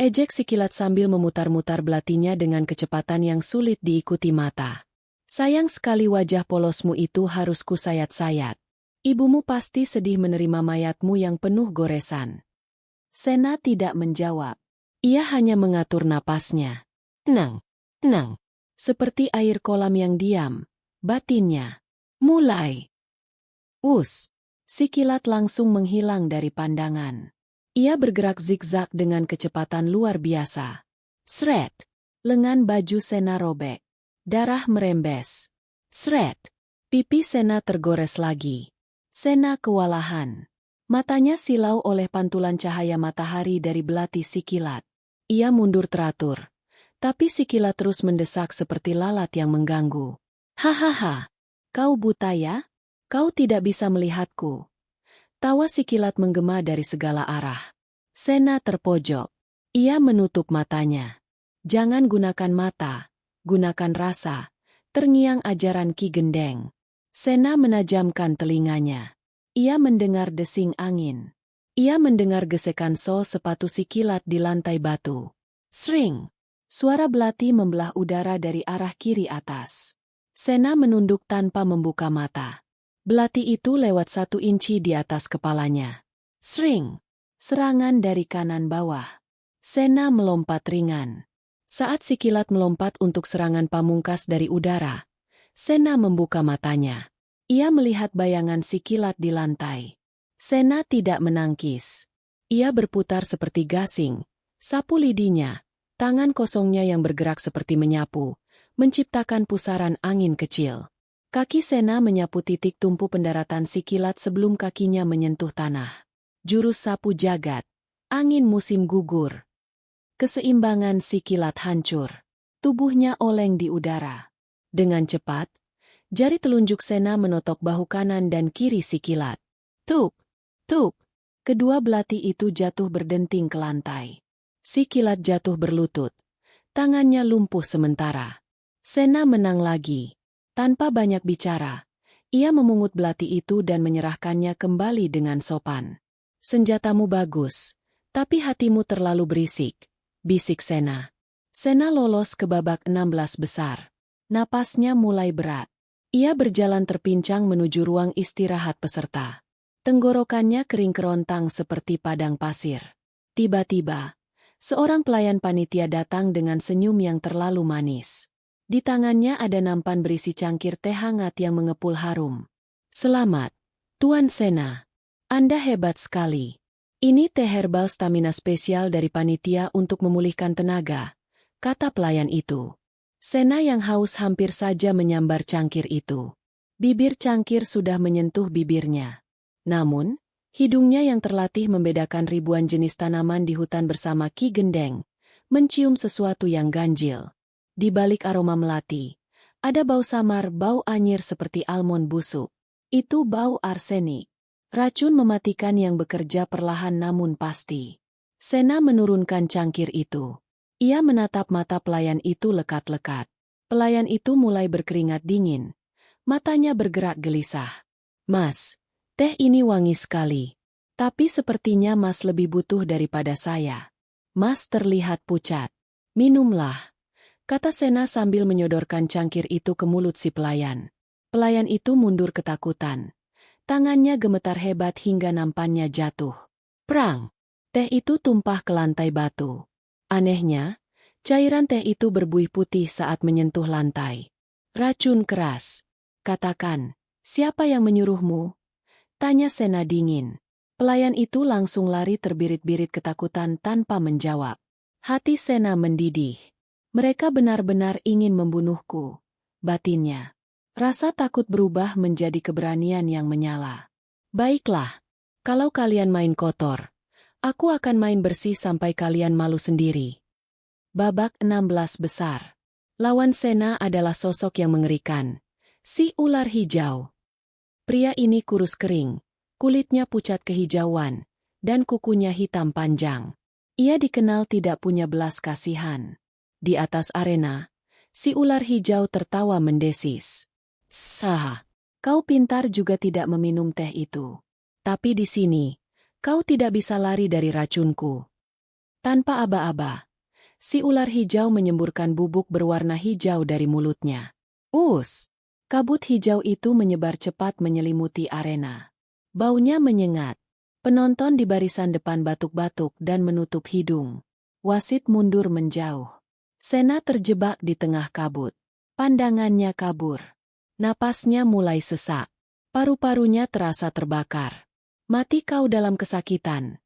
Ejek si Kilat sambil memutar-mutar belatinya dengan kecepatan yang sulit diikuti mata. Sayang sekali wajah polosmu itu harus kusayat-sayat. Ibumu pasti sedih menerima mayatmu yang penuh goresan. Sena tidak menjawab. Ia hanya mengatur napasnya. Tenang, tenang. Seperti air kolam yang diam, batinnya. Mulai. Si Kilat langsung menghilang dari pandangan. Ia bergerak zigzag dengan kecepatan luar biasa. Sret! Lengan baju Sena robek. Darah merembes. Sret! Pipi Sena tergores lagi. Sena kewalahan. Matanya silau oleh pantulan cahaya matahari dari belati si kilat. Ia mundur teratur. Tapi si kilat terus mendesak seperti lalat yang mengganggu. Hahaha, kau buta ya? Kau tidak bisa melihatku. Tawa si kilat menggema dari segala arah. Sena terpojok. Ia menutup matanya. Jangan gunakan mata, gunakan rasa. Terngiang ajaran Ki Gendeng. Sena menajamkan telinganya. Ia mendengar desing angin. Ia mendengar gesekan sol sepatu si kilat di lantai batu. Sring! Suara belati membelah udara dari arah kiri atas. Sena menunduk tanpa membuka mata. Belati itu lewat 1 inci di atas kepalanya. Sring! Serangan dari kanan bawah. Sena melompat ringan. Saat si kilat melompat untuk serangan pamungkas dari udara, Sena membuka matanya. Ia melihat bayangan si kilat di lantai. Sena tidak menangkis. Ia berputar seperti gasing, sapu lidinya, tangan kosongnya yang bergerak seperti menyapu, menciptakan pusaran angin kecil. Kaki Sena menyapu titik tumpu pendaratan si kilat sebelum kakinya menyentuh tanah. Jurus sapu jagat, angin musim gugur. Keseimbangan si kilat hancur. Tubuhnya oleng di udara. Dengan cepat, jari telunjuk Sena menotok bahu kanan dan kiri si kilat. Tuk, tuk. Kedua belati itu jatuh berdenting ke lantai. Si kilat jatuh berlutut. Tangannya lumpuh sementara. Sena menang lagi. Tanpa banyak bicara, ia memungut belati itu dan menyerahkannya kembali dengan sopan. Senjatamu bagus, tapi hatimu terlalu berisik, bisik Sena. Sena lolos ke babak 16 besar. Napasnya mulai berat. Ia berjalan terpincang menuju ruang istirahat peserta. Tenggorokannya kering kerontang seperti padang pasir. Tiba-tiba, seorang pelayan panitia datang dengan senyum yang terlalu manis. Di tangannya ada nampan berisi cangkir teh hangat yang mengepul harum. Selamat, Tuan Sena. Anda hebat sekali. Ini teh herbal stamina spesial dari panitia untuk memulihkan tenaga, kata pelayan itu. Sena yang haus hampir saja menyambar cangkir itu. Bibir cangkir sudah menyentuh bibirnya. Namun, hidungnya yang terlatih membedakan ribuan jenis tanaman di hutan bersama Ki Gendeng, mencium sesuatu yang ganjil. Di balik aroma melati, ada bau samar, bau anyir seperti almond busuk. Itu bau arsenik. Racun mematikan yang bekerja perlahan namun pasti. Sena menurunkan cangkir itu. Ia menatap mata pelayan itu lekat-lekat. Pelayan itu mulai berkeringat dingin. Matanya bergerak gelisah. Mas, teh ini wangi sekali. Tapi sepertinya Mas lebih butuh daripada saya. Mas terlihat pucat. Minumlah, kata Sena sambil menyodorkan cangkir itu ke mulut si pelayan. Pelayan itu mundur ketakutan. Tangannya gemetar hebat hingga nampannya jatuh. Prang! Teh itu tumpah ke lantai batu. Anehnya, cairan teh itu berbuih putih saat menyentuh lantai. Racun keras. Katakan, siapa yang menyuruhmu? Tanya Sena dingin. Pelayan itu langsung lari terbirit-birit ketakutan tanpa menjawab. Hati Sena mendidih. Mereka benar-benar ingin membunuhku. Batinnya. Rasa takut berubah menjadi keberanian yang menyala. Baiklah, kalau kalian main kotor, aku akan main bersih sampai kalian malu sendiri. Babak 16 besar. Lawan Sena adalah sosok yang mengerikan. Si ular hijau. Pria ini kurus kering, kulitnya pucat kehijauan, dan kukunya hitam panjang. Ia dikenal tidak punya belas kasihan. Di atas arena, si ular hijau tertawa mendesis. Sah, kau pintar juga tidak meminum teh itu. Tapi di sini, kau tidak bisa lari dari racunku. Tanpa aba-aba, si ular hijau menyemburkan bubuk berwarna hijau dari mulutnya. Kabut hijau itu menyebar cepat menyelimuti arena. Baunya menyengat. Penonton di barisan depan batuk-batuk dan menutup hidung. Wasit mundur menjauh. Sena terjebak di tengah kabut. Pandangannya kabur. Napasnya mulai sesak. Paru-parunya terasa terbakar. Mati kau dalam kesakitan.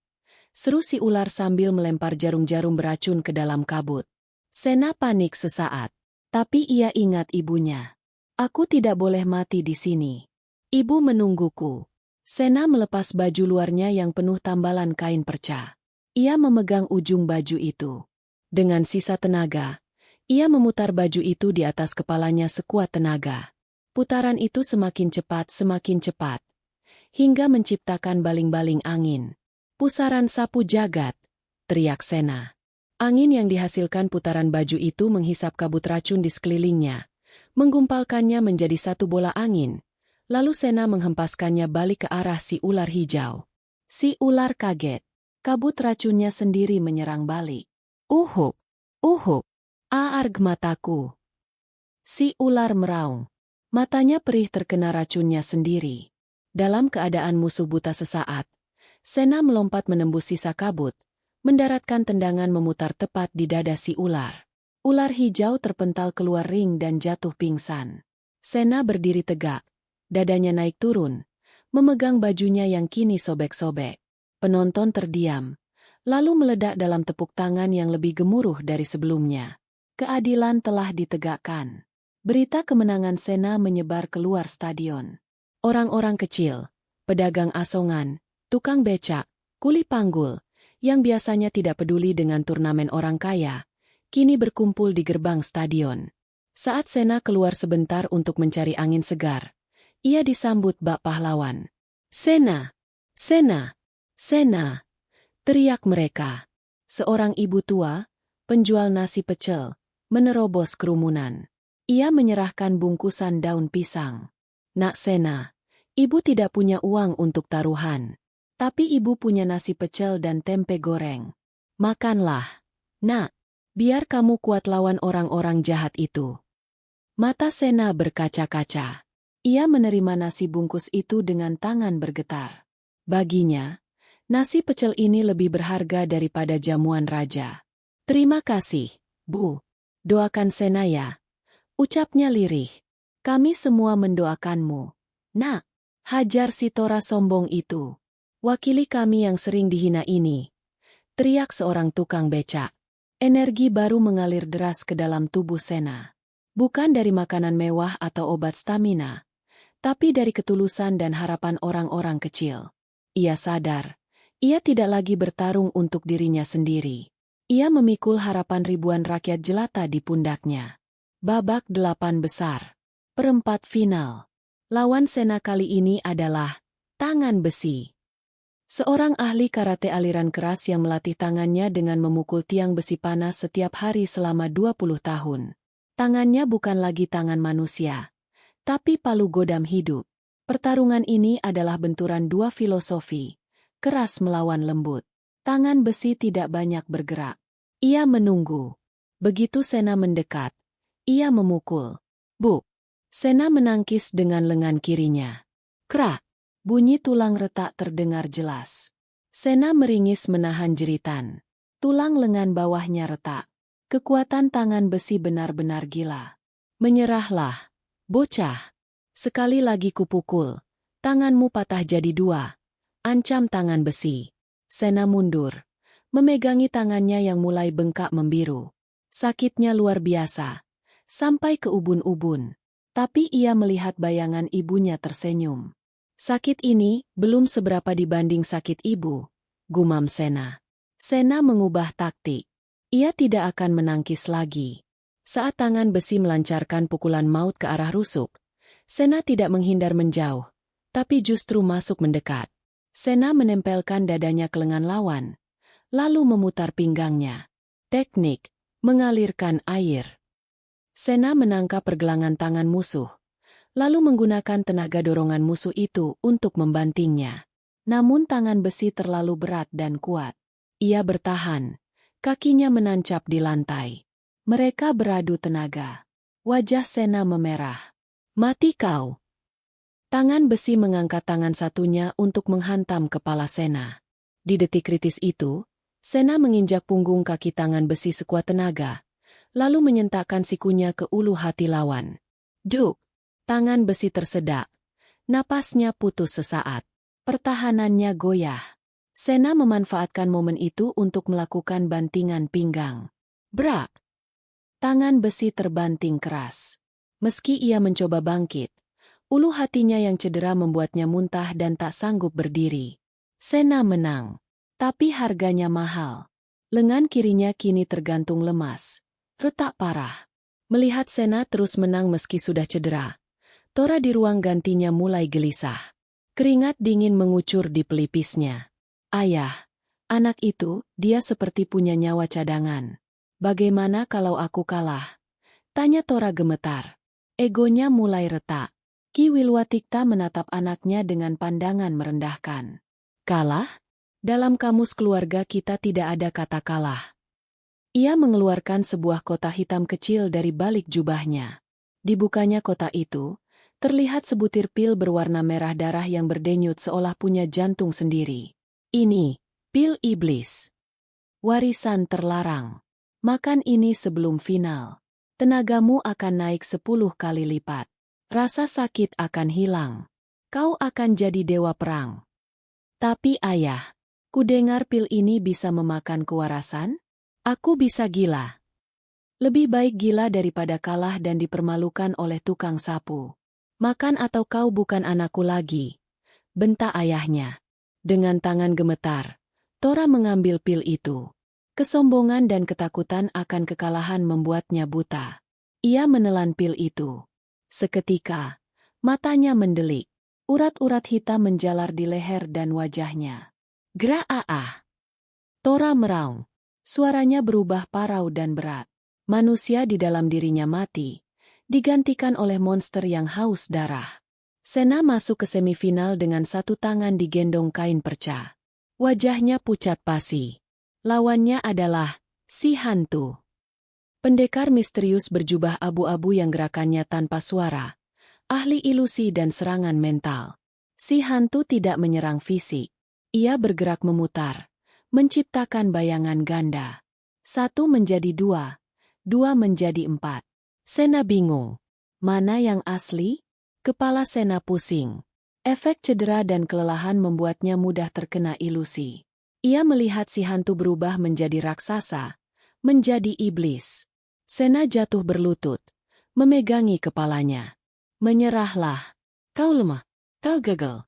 seru si ular sambil melempar jarum-jarum beracun ke dalam kabut. Sena panik sesaat, tapi ia ingat ibunya. Aku tidak boleh mati di sini. Ibu menungguku. Sena melepas baju luarnya yang penuh tambalan kain perca. Ia memegang ujung baju itu. Dengan sisa tenaga, ia memutar baju itu di atas kepalanya sekuat tenaga. Putaran itu semakin cepat, hingga menciptakan baling-baling angin. Pusaran sapu jagat, teriak Sena. Angin yang dihasilkan putaran baju itu menghisap kabut racun di sekelilingnya, menggumpalkannya menjadi satu bola angin, lalu Sena menghempaskannya balik ke arah si ular hijau. Si ular kaget. Kabut racunnya sendiri menyerang balik. Uhuk, uhuk, aarg mataku. Si ular meraung. Matanya perih terkena racunnya sendiri. Dalam keadaan musuh buta sesaat, Sena melompat menembus sisa kabut, mendaratkan tendangan memutar tepat di dada si ular. Ular hijau terpental keluar ring dan jatuh pingsan. Sena berdiri tegak, dadanya naik turun, memegang bajunya yang kini sobek-sobek. Penonton terdiam, lalu meledak dalam tepuk tangan yang lebih gemuruh dari sebelumnya. Keadilan telah ditegakkan. Berita kemenangan Sena menyebar keluar stadion. Orang-orang kecil, pedagang asongan, tukang becak, kuli panggul, yang biasanya tidak peduli dengan turnamen orang kaya, kini berkumpul di gerbang stadion. Saat Sena keluar sebentar untuk mencari angin segar, ia disambut bak pahlawan. Sena! Sena! Sena! Teriak mereka. Seorang ibu tua, penjual nasi pecel, menerobos kerumunan. Ia menyerahkan bungkusan daun pisang. Nak Sena, ibu tidak punya uang untuk taruhan. Tapi ibu punya nasi pecel dan tempe goreng. Makanlah. Nak, biar kamu kuat lawan orang-orang jahat itu. Mata Sena berkaca-kaca. Ia menerima nasi bungkus itu dengan tangan bergetar. Baginya, nasi pecel ini lebih berharga daripada jamuan raja. Terima kasih, Bu. Doakan Sena ya. Ucapnya lirih. Kami semua mendoakanmu. Nak, hajar si Tora sombong itu. Wakili kami yang sering dihina ini. Teriak seorang tukang becak. Energi baru mengalir deras ke dalam tubuh Sena. Bukan dari makanan mewah atau obat stamina, tapi dari ketulusan dan harapan orang-orang kecil. Ia sadar, ia tidak lagi bertarung untuk dirinya sendiri. Ia memikul harapan ribuan rakyat jelata di pundaknya. Babak 8 besar. Perempat final. Lawan Sena kali ini adalah tangan besi. Seorang ahli karate aliran keras yang melatih tangannya dengan memukul tiang besi panas setiap hari selama 20 tahun. Tangannya bukan lagi tangan manusia, tapi palu godam hidup. Pertarungan ini adalah benturan dua filosofi, keras melawan lembut. Tangan besi tidak banyak bergerak. Ia menunggu. Begitu Sena mendekat, ia memukul. Buk! Sena menangkis dengan lengan kirinya. Krak! Bunyi tulang retak terdengar jelas. Sena meringis menahan jeritan. Tulang lengan bawahnya retak. Kekuatan tangan besi benar-benar gila. Menyerahlah, bocah. Sekali lagi kupukul, tanganmu patah jadi dua. Ancam tangan besi. Sena mundur, memegangi tangannya yang mulai bengkak membiru. Sakitnya luar biasa, sampai ke ubun-ubun. Tapi ia melihat bayangan ibunya tersenyum. Sakit ini belum seberapa dibanding sakit ibu, gumam Sena. Sena mengubah taktik. Ia tidak akan menangkis lagi. Saat tangan besi melancarkan pukulan maut ke arah rusuk, Sena tidak menghindar menjauh, tapi justru masuk mendekat. Sena menempelkan dadanya ke lengan lawan, lalu memutar pinggangnya. Teknik, mengalirkan air. Sena menangkap pergelangan tangan musuh, lalu menggunakan tenaga dorongan musuh itu untuk membantingnya. Namun tangan besi terlalu berat dan kuat. Ia bertahan, kakinya menancap di lantai. Mereka beradu tenaga. Wajah Sena memerah. Mati kau! Tangan besi mengangkat tangan satunya untuk menghantam kepala Sena. Di detik kritis itu, Sena menginjak punggung kaki tangan besi sekuat tenaga, lalu menyentakkan sikunya ke ulu hati lawan. Duk! Tangan besi tersedak. Napasnya putus sesaat. Pertahanannya goyah. Sena memanfaatkan momen itu untuk melakukan bantingan pinggang. Brak! Tangan besi terbanting keras. Meski ia mencoba bangkit, ulu hatinya yang cedera membuatnya muntah dan tak sanggup berdiri. Sena menang, tapi harganya mahal. Lengan kirinya kini tergantung lemas, retak parah. Melihat Sena terus menang meski sudah cedera, Tora di ruang gantinya mulai gelisah. Keringat dingin mengucur di pelipisnya. Ayah, anak itu, dia seperti punya nyawa cadangan. Bagaimana kalau aku kalah? Tanya Tora gemetar. Egonya mulai retak. Ki Wilwatikta menatap anaknya dengan pandangan merendahkan. Kalah? Dalam kamus keluarga kita tidak ada kata kalah. Ia mengeluarkan sebuah kotak hitam kecil dari balik jubahnya. Dibukanya kotak itu, terlihat sebutir pil berwarna merah darah yang berdenyut seolah punya jantung sendiri. Ini, pil iblis. Warisan terlarang. Makan ini sebelum final. Tenagamu akan naik 10 kali lipat. Rasa sakit akan hilang. Kau akan jadi dewa perang. Tapi ayah, kudengar pil ini bisa memakan kewarasan? Aku bisa gila. Lebih baik gila daripada kalah dan dipermalukan oleh tukang sapu. Makan atau kau bukan anakku lagi. Bentak ayahnya. Dengan tangan gemetar, Tora mengambil pil itu. Kesombongan dan ketakutan akan kekalahan membuatnya buta. Ia menelan pil itu. Seketika, matanya mendelik. Urat-urat hitam menjalar di leher dan wajahnya. Gra-ah! Tora meraung. Suaranya berubah parau dan berat. Manusia di dalam dirinya mati, digantikan oleh monster yang haus darah. Sena masuk ke semifinal dengan satu tangan digendong kain perca. Wajahnya pucat pasi. Lawannya adalah si hantu. Pendekar misterius berjubah abu-abu yang gerakannya tanpa suara. Ahli ilusi dan serangan mental. Si hantu tidak menyerang fisik. Ia bergerak memutar, menciptakan bayangan ganda. 1 menjadi 2, 2 menjadi 4. Sena bingung. Mana yang asli? Kepala Sena pusing. Efek cedera dan kelelahan membuatnya mudah terkena ilusi. Ia melihat si hantu berubah menjadi raksasa, menjadi iblis. Sena jatuh berlutut, memegangi kepalanya. Menyerahlah. Kau lemah, kau gagal.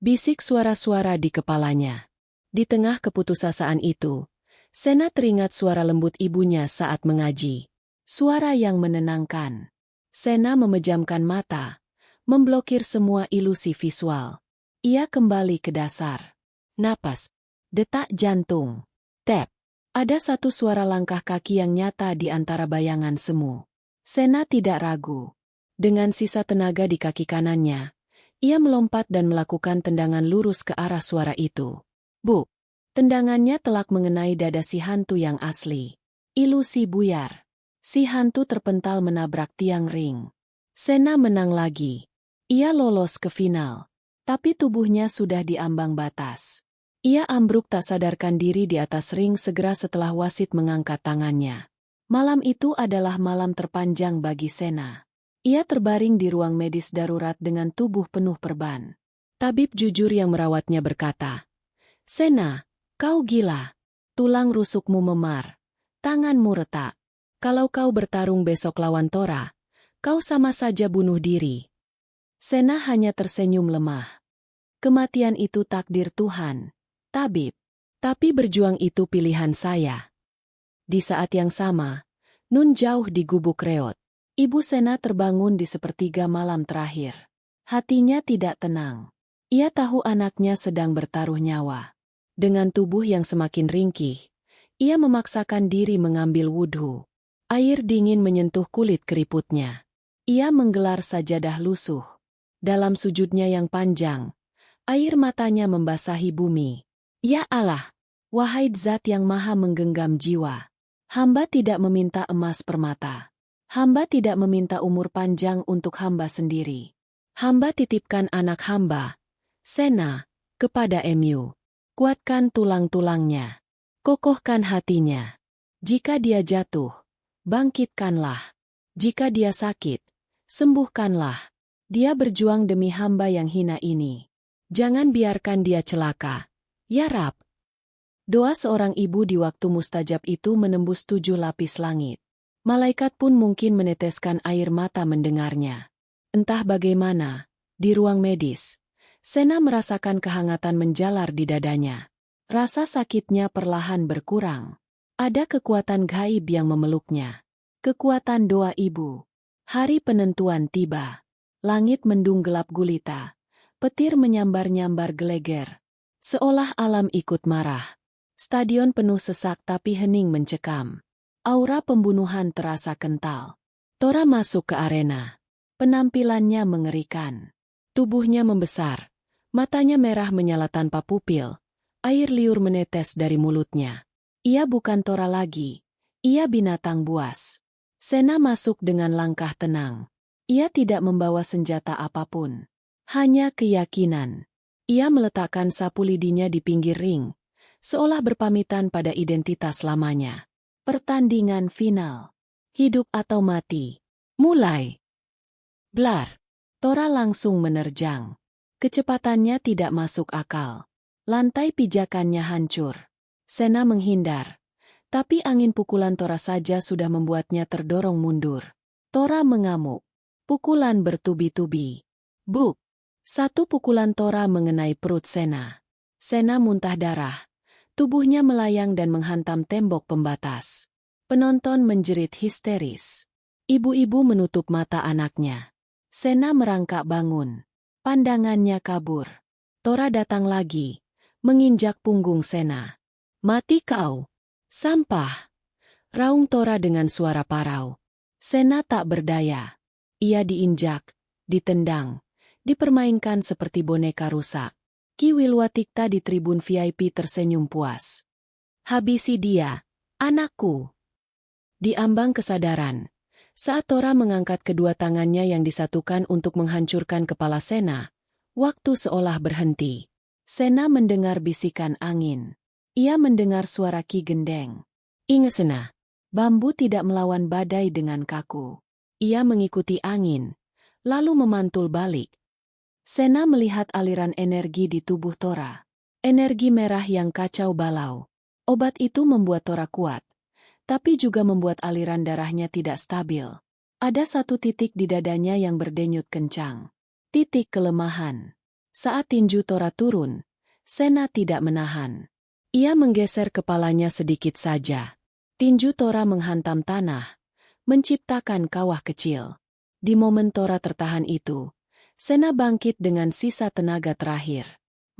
Bisik suara-suara di kepalanya. Di tengah keputusasaan itu, Sena teringat suara lembut ibunya saat mengaji. Suara yang menenangkan. Sena memejamkan mata, memblokir semua ilusi visual. Ia kembali ke dasar. Napas. Detak jantung. Tap. Ada satu suara langkah kaki yang nyata di antara bayangan semu. Sena tidak ragu. Dengan sisa tenaga di kaki kanannya, ia melompat dan melakukan tendangan lurus ke arah suara itu. Bu! Tendangannya telak mengenai dada si hantu yang asli. Ilusi buyar. Si hantu terpental menabrak tiang ring. Sena menang lagi. Ia lolos ke final. Tapi tubuhnya sudah di ambang batas. Ia ambruk tak sadarkan diri di atas ring segera setelah wasit mengangkat tangannya. Malam itu adalah malam terpanjang bagi Sena. Ia terbaring di ruang medis darurat dengan tubuh penuh perban. Tabib jujur yang merawatnya berkata, Sena, kau gila. Tulang rusukmu memar. Tanganmu retak. Kalau kau bertarung besok lawan Tora, kau sama saja bunuh diri. Sena hanya tersenyum lemah. Kematian itu takdir Tuhan. Tabib. Tapi berjuang itu pilihan saya. Di saat yang sama, Nun jauh di gubuk reot. Ibu Sena terbangun di sepertiga malam terakhir. Hatinya tidak tenang. Ia tahu anaknya sedang bertaruh nyawa. Dengan tubuh yang semakin ringkih, ia memaksakan diri mengambil wudhu. Air dingin menyentuh kulit keriputnya. Ia menggelar sajadah lusuh. Dalam sujudnya yang panjang, air matanya membasahi bumi. Ya Allah, wahai Zat yang maha menggenggam jiwa. Hamba tidak meminta emas permata. Hamba tidak meminta umur panjang untuk hamba sendiri. Hamba titipkan anak hamba, Sena, kepada MU. Kuatkan tulang-tulangnya. Kokohkan hatinya. Jika dia jatuh, bangkitkanlah. Jika dia sakit, sembuhkanlah. Dia berjuang demi hamba yang hina ini. Jangan biarkan dia celaka. Ya Rab. Doa seorang ibu di waktu mustajab itu menembus 7 lapis langit. Malaikat pun mungkin meneteskan air mata mendengarnya. Entah bagaimana, di ruang medis, Sena merasakan kehangatan menjalar di dadanya. Rasa sakitnya perlahan berkurang. Ada kekuatan gaib yang memeluknya. Kekuatan doa ibu. Hari penentuan tiba. Langit mendung gelap gulita. Petir menyambar-nyambar geleger. Seolah alam ikut marah. Stadion penuh sesak tapi hening mencekam. Aura pembunuhan terasa kental. Tora masuk ke arena. Penampilannya mengerikan. Tubuhnya membesar. Matanya merah menyala tanpa pupil. Air liur menetes dari mulutnya. Ia bukan Tora lagi. Ia binatang buas. Sena masuk dengan langkah tenang. Ia tidak membawa senjata apapun. Hanya keyakinan. Ia meletakkan sapu lidinya di pinggir ring. Seolah berpamitan pada identitas lamanya. Pertandingan final. Hidup atau mati. Mulai. Blar. Tora langsung menerjang. Kecepatannya tidak masuk akal. Lantai pijakannya hancur. Sena menghindar. Tapi angin pukulan Tora saja sudah membuatnya terdorong mundur. Tora mengamuk. Pukulan bertubi-tubi. Buk. Satu pukulan Tora mengenai perut Sena. Sena muntah darah. Tubuhnya melayang dan menghantam tembok pembatas. Penonton menjerit histeris. Ibu-ibu menutup mata anaknya. Sena merangkak bangun. Pandangannya kabur. Tora datang lagi, menginjak punggung Sena. Mati kau. Sampah. Raung Tora dengan suara parau. Sena tak berdaya. Ia diinjak, ditendang, dipermainkan seperti boneka rusak. Ki Wilwatikta di tribun VIP tersenyum puas. Habisi dia, anakku. Di ambang kesadaran, saat Tora mengangkat kedua tangannya yang disatukan untuk menghancurkan kepala Sena, waktu seolah berhenti. Sena mendengar bisikan angin. Ia mendengar suara Ki Gendeng. Ingat Sena, bambu tidak melawan badai dengan kaku. Ia mengikuti angin, lalu memantul balik. Sena melihat aliran energi di tubuh Tora. Energi merah yang kacau balau. Obat itu membuat Tora kuat, tapi juga membuat aliran darahnya tidak stabil. Ada satu titik di dadanya yang berdenyut kencang. Titik kelemahan. Saat tinju Tora turun, Sena tidak menahan. Ia menggeser kepalanya sedikit saja. Tinju Tora menghantam tanah, menciptakan kawah kecil. Di momen Tora tertahan itu, Sena bangkit dengan sisa tenaga terakhir.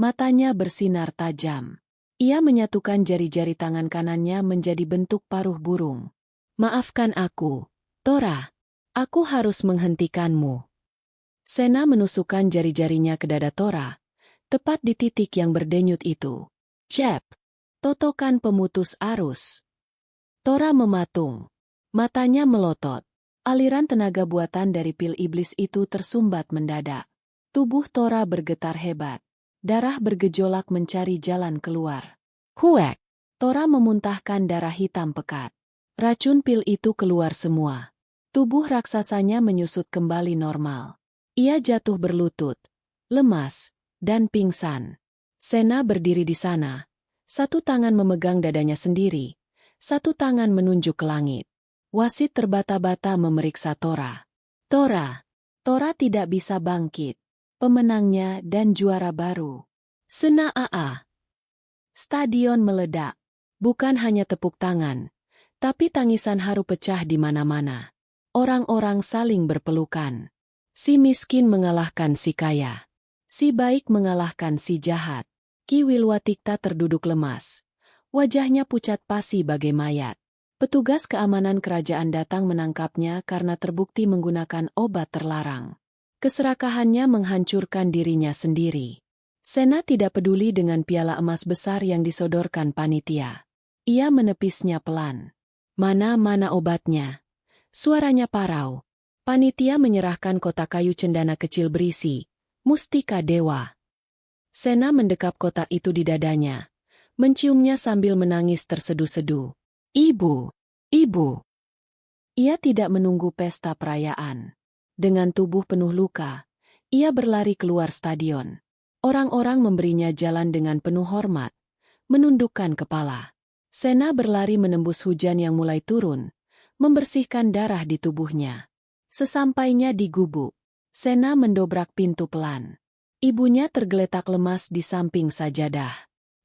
Matanya bersinar tajam. Ia menyatukan jari-jari tangan kanannya menjadi bentuk paruh burung. Maafkan aku, Tora. Aku harus menghentikanmu. Sena menusukkan jari-jarinya ke dada Tora, tepat di titik yang berdenyut itu. Jab. Totokan pemutus arus. Tora mematung. Matanya melotot. Aliran tenaga buatan dari pil iblis itu tersumbat mendadak. Tubuh Tora bergetar hebat. Darah bergejolak mencari jalan keluar. Huek! Tora memuntahkan darah hitam pekat. Racun pil itu keluar semua. Tubuh raksasanya menyusut kembali normal. Ia jatuh berlutut, lemas, dan pingsan. Sena berdiri di sana. Satu tangan memegang dadanya sendiri. Satu tangan menunjuk ke langit. Wasit terbata-bata memeriksa Tora. Tora tidak bisa bangkit. Pemenangnya dan juara baru. Sena AA. Stadion meledak. Bukan hanya tepuk tangan, tapi tangisan haru pecah di mana-mana. Orang-orang saling berpelukan. Si miskin mengalahkan si kaya. Si baik mengalahkan si jahat. Ki Wilwatikta terduduk lemas. Wajahnya pucat pasi bagai mayat. Petugas keamanan kerajaan datang menangkapnya karena terbukti menggunakan obat terlarang. Keserakahannya menghancurkan dirinya sendiri. Sena tidak peduli dengan piala emas besar yang disodorkan panitia. Ia menepisnya pelan. Mana obatnya? Suaranya parau. Panitia menyerahkan kotak kayu cendana kecil berisi mustika dewa. Sena mendekap kotak itu di dadanya, menciumnya sambil menangis terseduh-seduh. Ibu. Ia tidak menunggu pesta perayaan. Dengan tubuh penuh luka, ia berlari keluar stadion. Orang-orang memberinya jalan dengan penuh hormat, menundukkan kepala. Sena berlari menembus hujan yang mulai turun, membersihkan darah di tubuhnya. Sesampainya di gubuk, Sena mendobrak pintu pelan. Ibunya tergeletak lemas di samping sajadah.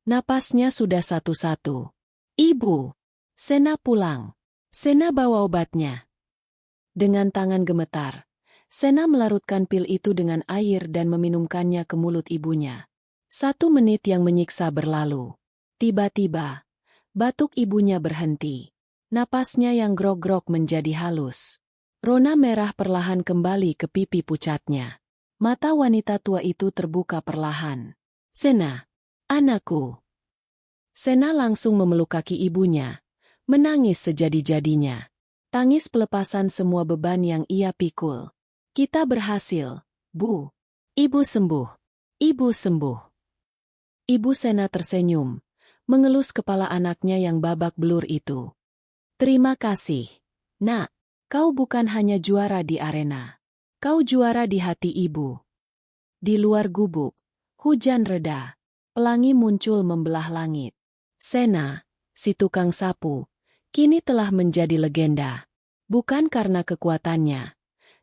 Napasnya sudah satu-satu. "Ibu, Sena pulang. Sena bawa obatnya." Dengan tangan gemetar, Sena melarutkan pil itu dengan air dan meminumkannya ke mulut ibunya. 1 menit yang menyiksa berlalu. Tiba-tiba, batuk ibunya berhenti. Napasnya yang grog-grog menjadi halus. Rona merah perlahan kembali ke pipi pucatnya. Mata wanita tua itu terbuka perlahan. "Sena, anakku." Sena langsung memeluk kaki ibunya, menangis sejadi-jadinya. Tangis pelepasan semua beban yang ia pikul. "Kita berhasil, Bu. Ibu sembuh. Ibu sembuh." Ibu Sena tersenyum, mengelus kepala anaknya yang babak belur itu. "Terima kasih, Nak. Kau bukan hanya juara di arena. Kau juara di hati ibu." Di luar gubuk, hujan reda. Pelangi muncul membelah langit. Sena, si tukang sapu, kini telah menjadi legenda. Bukan karena kekuatannya,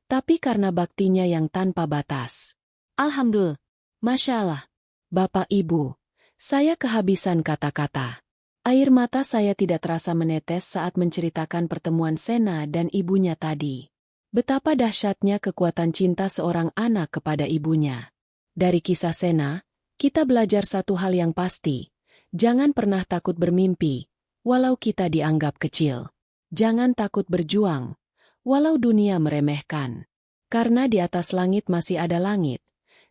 tapi karena baktinya yang tanpa batas. Alhamdulillah, Masya Allah. Bapak Ibu, saya kehabisan kata-kata. Air mata saya tidak terasa menetes saat menceritakan pertemuan Sena dan ibunya tadi. Betapa dahsyatnya kekuatan cinta seorang anak kepada ibunya. Dari kisah Sena, kita belajar satu hal yang pasti. Jangan pernah takut bermimpi, walau kita dianggap kecil. Jangan takut berjuang, walau dunia meremehkan. Karena di atas langit masih ada langit,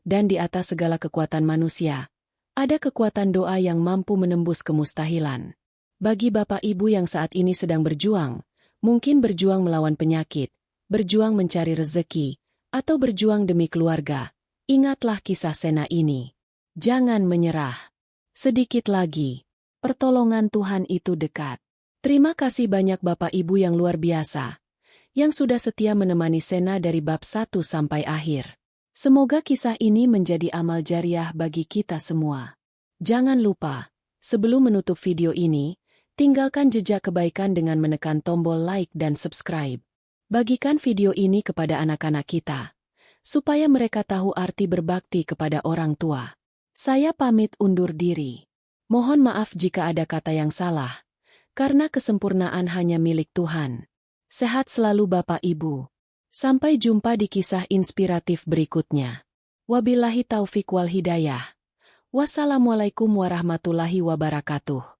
dan di atas segala kekuatan manusia, ada kekuatan doa yang mampu menembus kemustahilan. Bagi bapak ibu yang saat ini sedang berjuang, mungkin berjuang melawan penyakit, berjuang mencari rezeki, atau berjuang demi keluarga, ingatlah kisah Sena ini. Jangan menyerah. Sedikit lagi, pertolongan Tuhan itu dekat. Terima kasih banyak bapak ibu yang luar biasa, yang sudah setia menemani Sena dari bab 1 sampai akhir. Semoga kisah ini menjadi amal jariah bagi kita semua. Jangan lupa, sebelum menutup video ini, tinggalkan jejak kebaikan dengan menekan tombol like dan subscribe. Bagikan video ini kepada anak-anak kita, supaya mereka tahu arti berbakti kepada orang tua. Saya pamit undur diri. Mohon maaf jika ada kata yang salah, karena kesempurnaan hanya milik Tuhan. Sehat selalu Bapak Ibu. Sampai jumpa di kisah inspiratif berikutnya. Wabillahi taufik wal hidayah. Wassalamualaikum warahmatullahi wabarakatuh.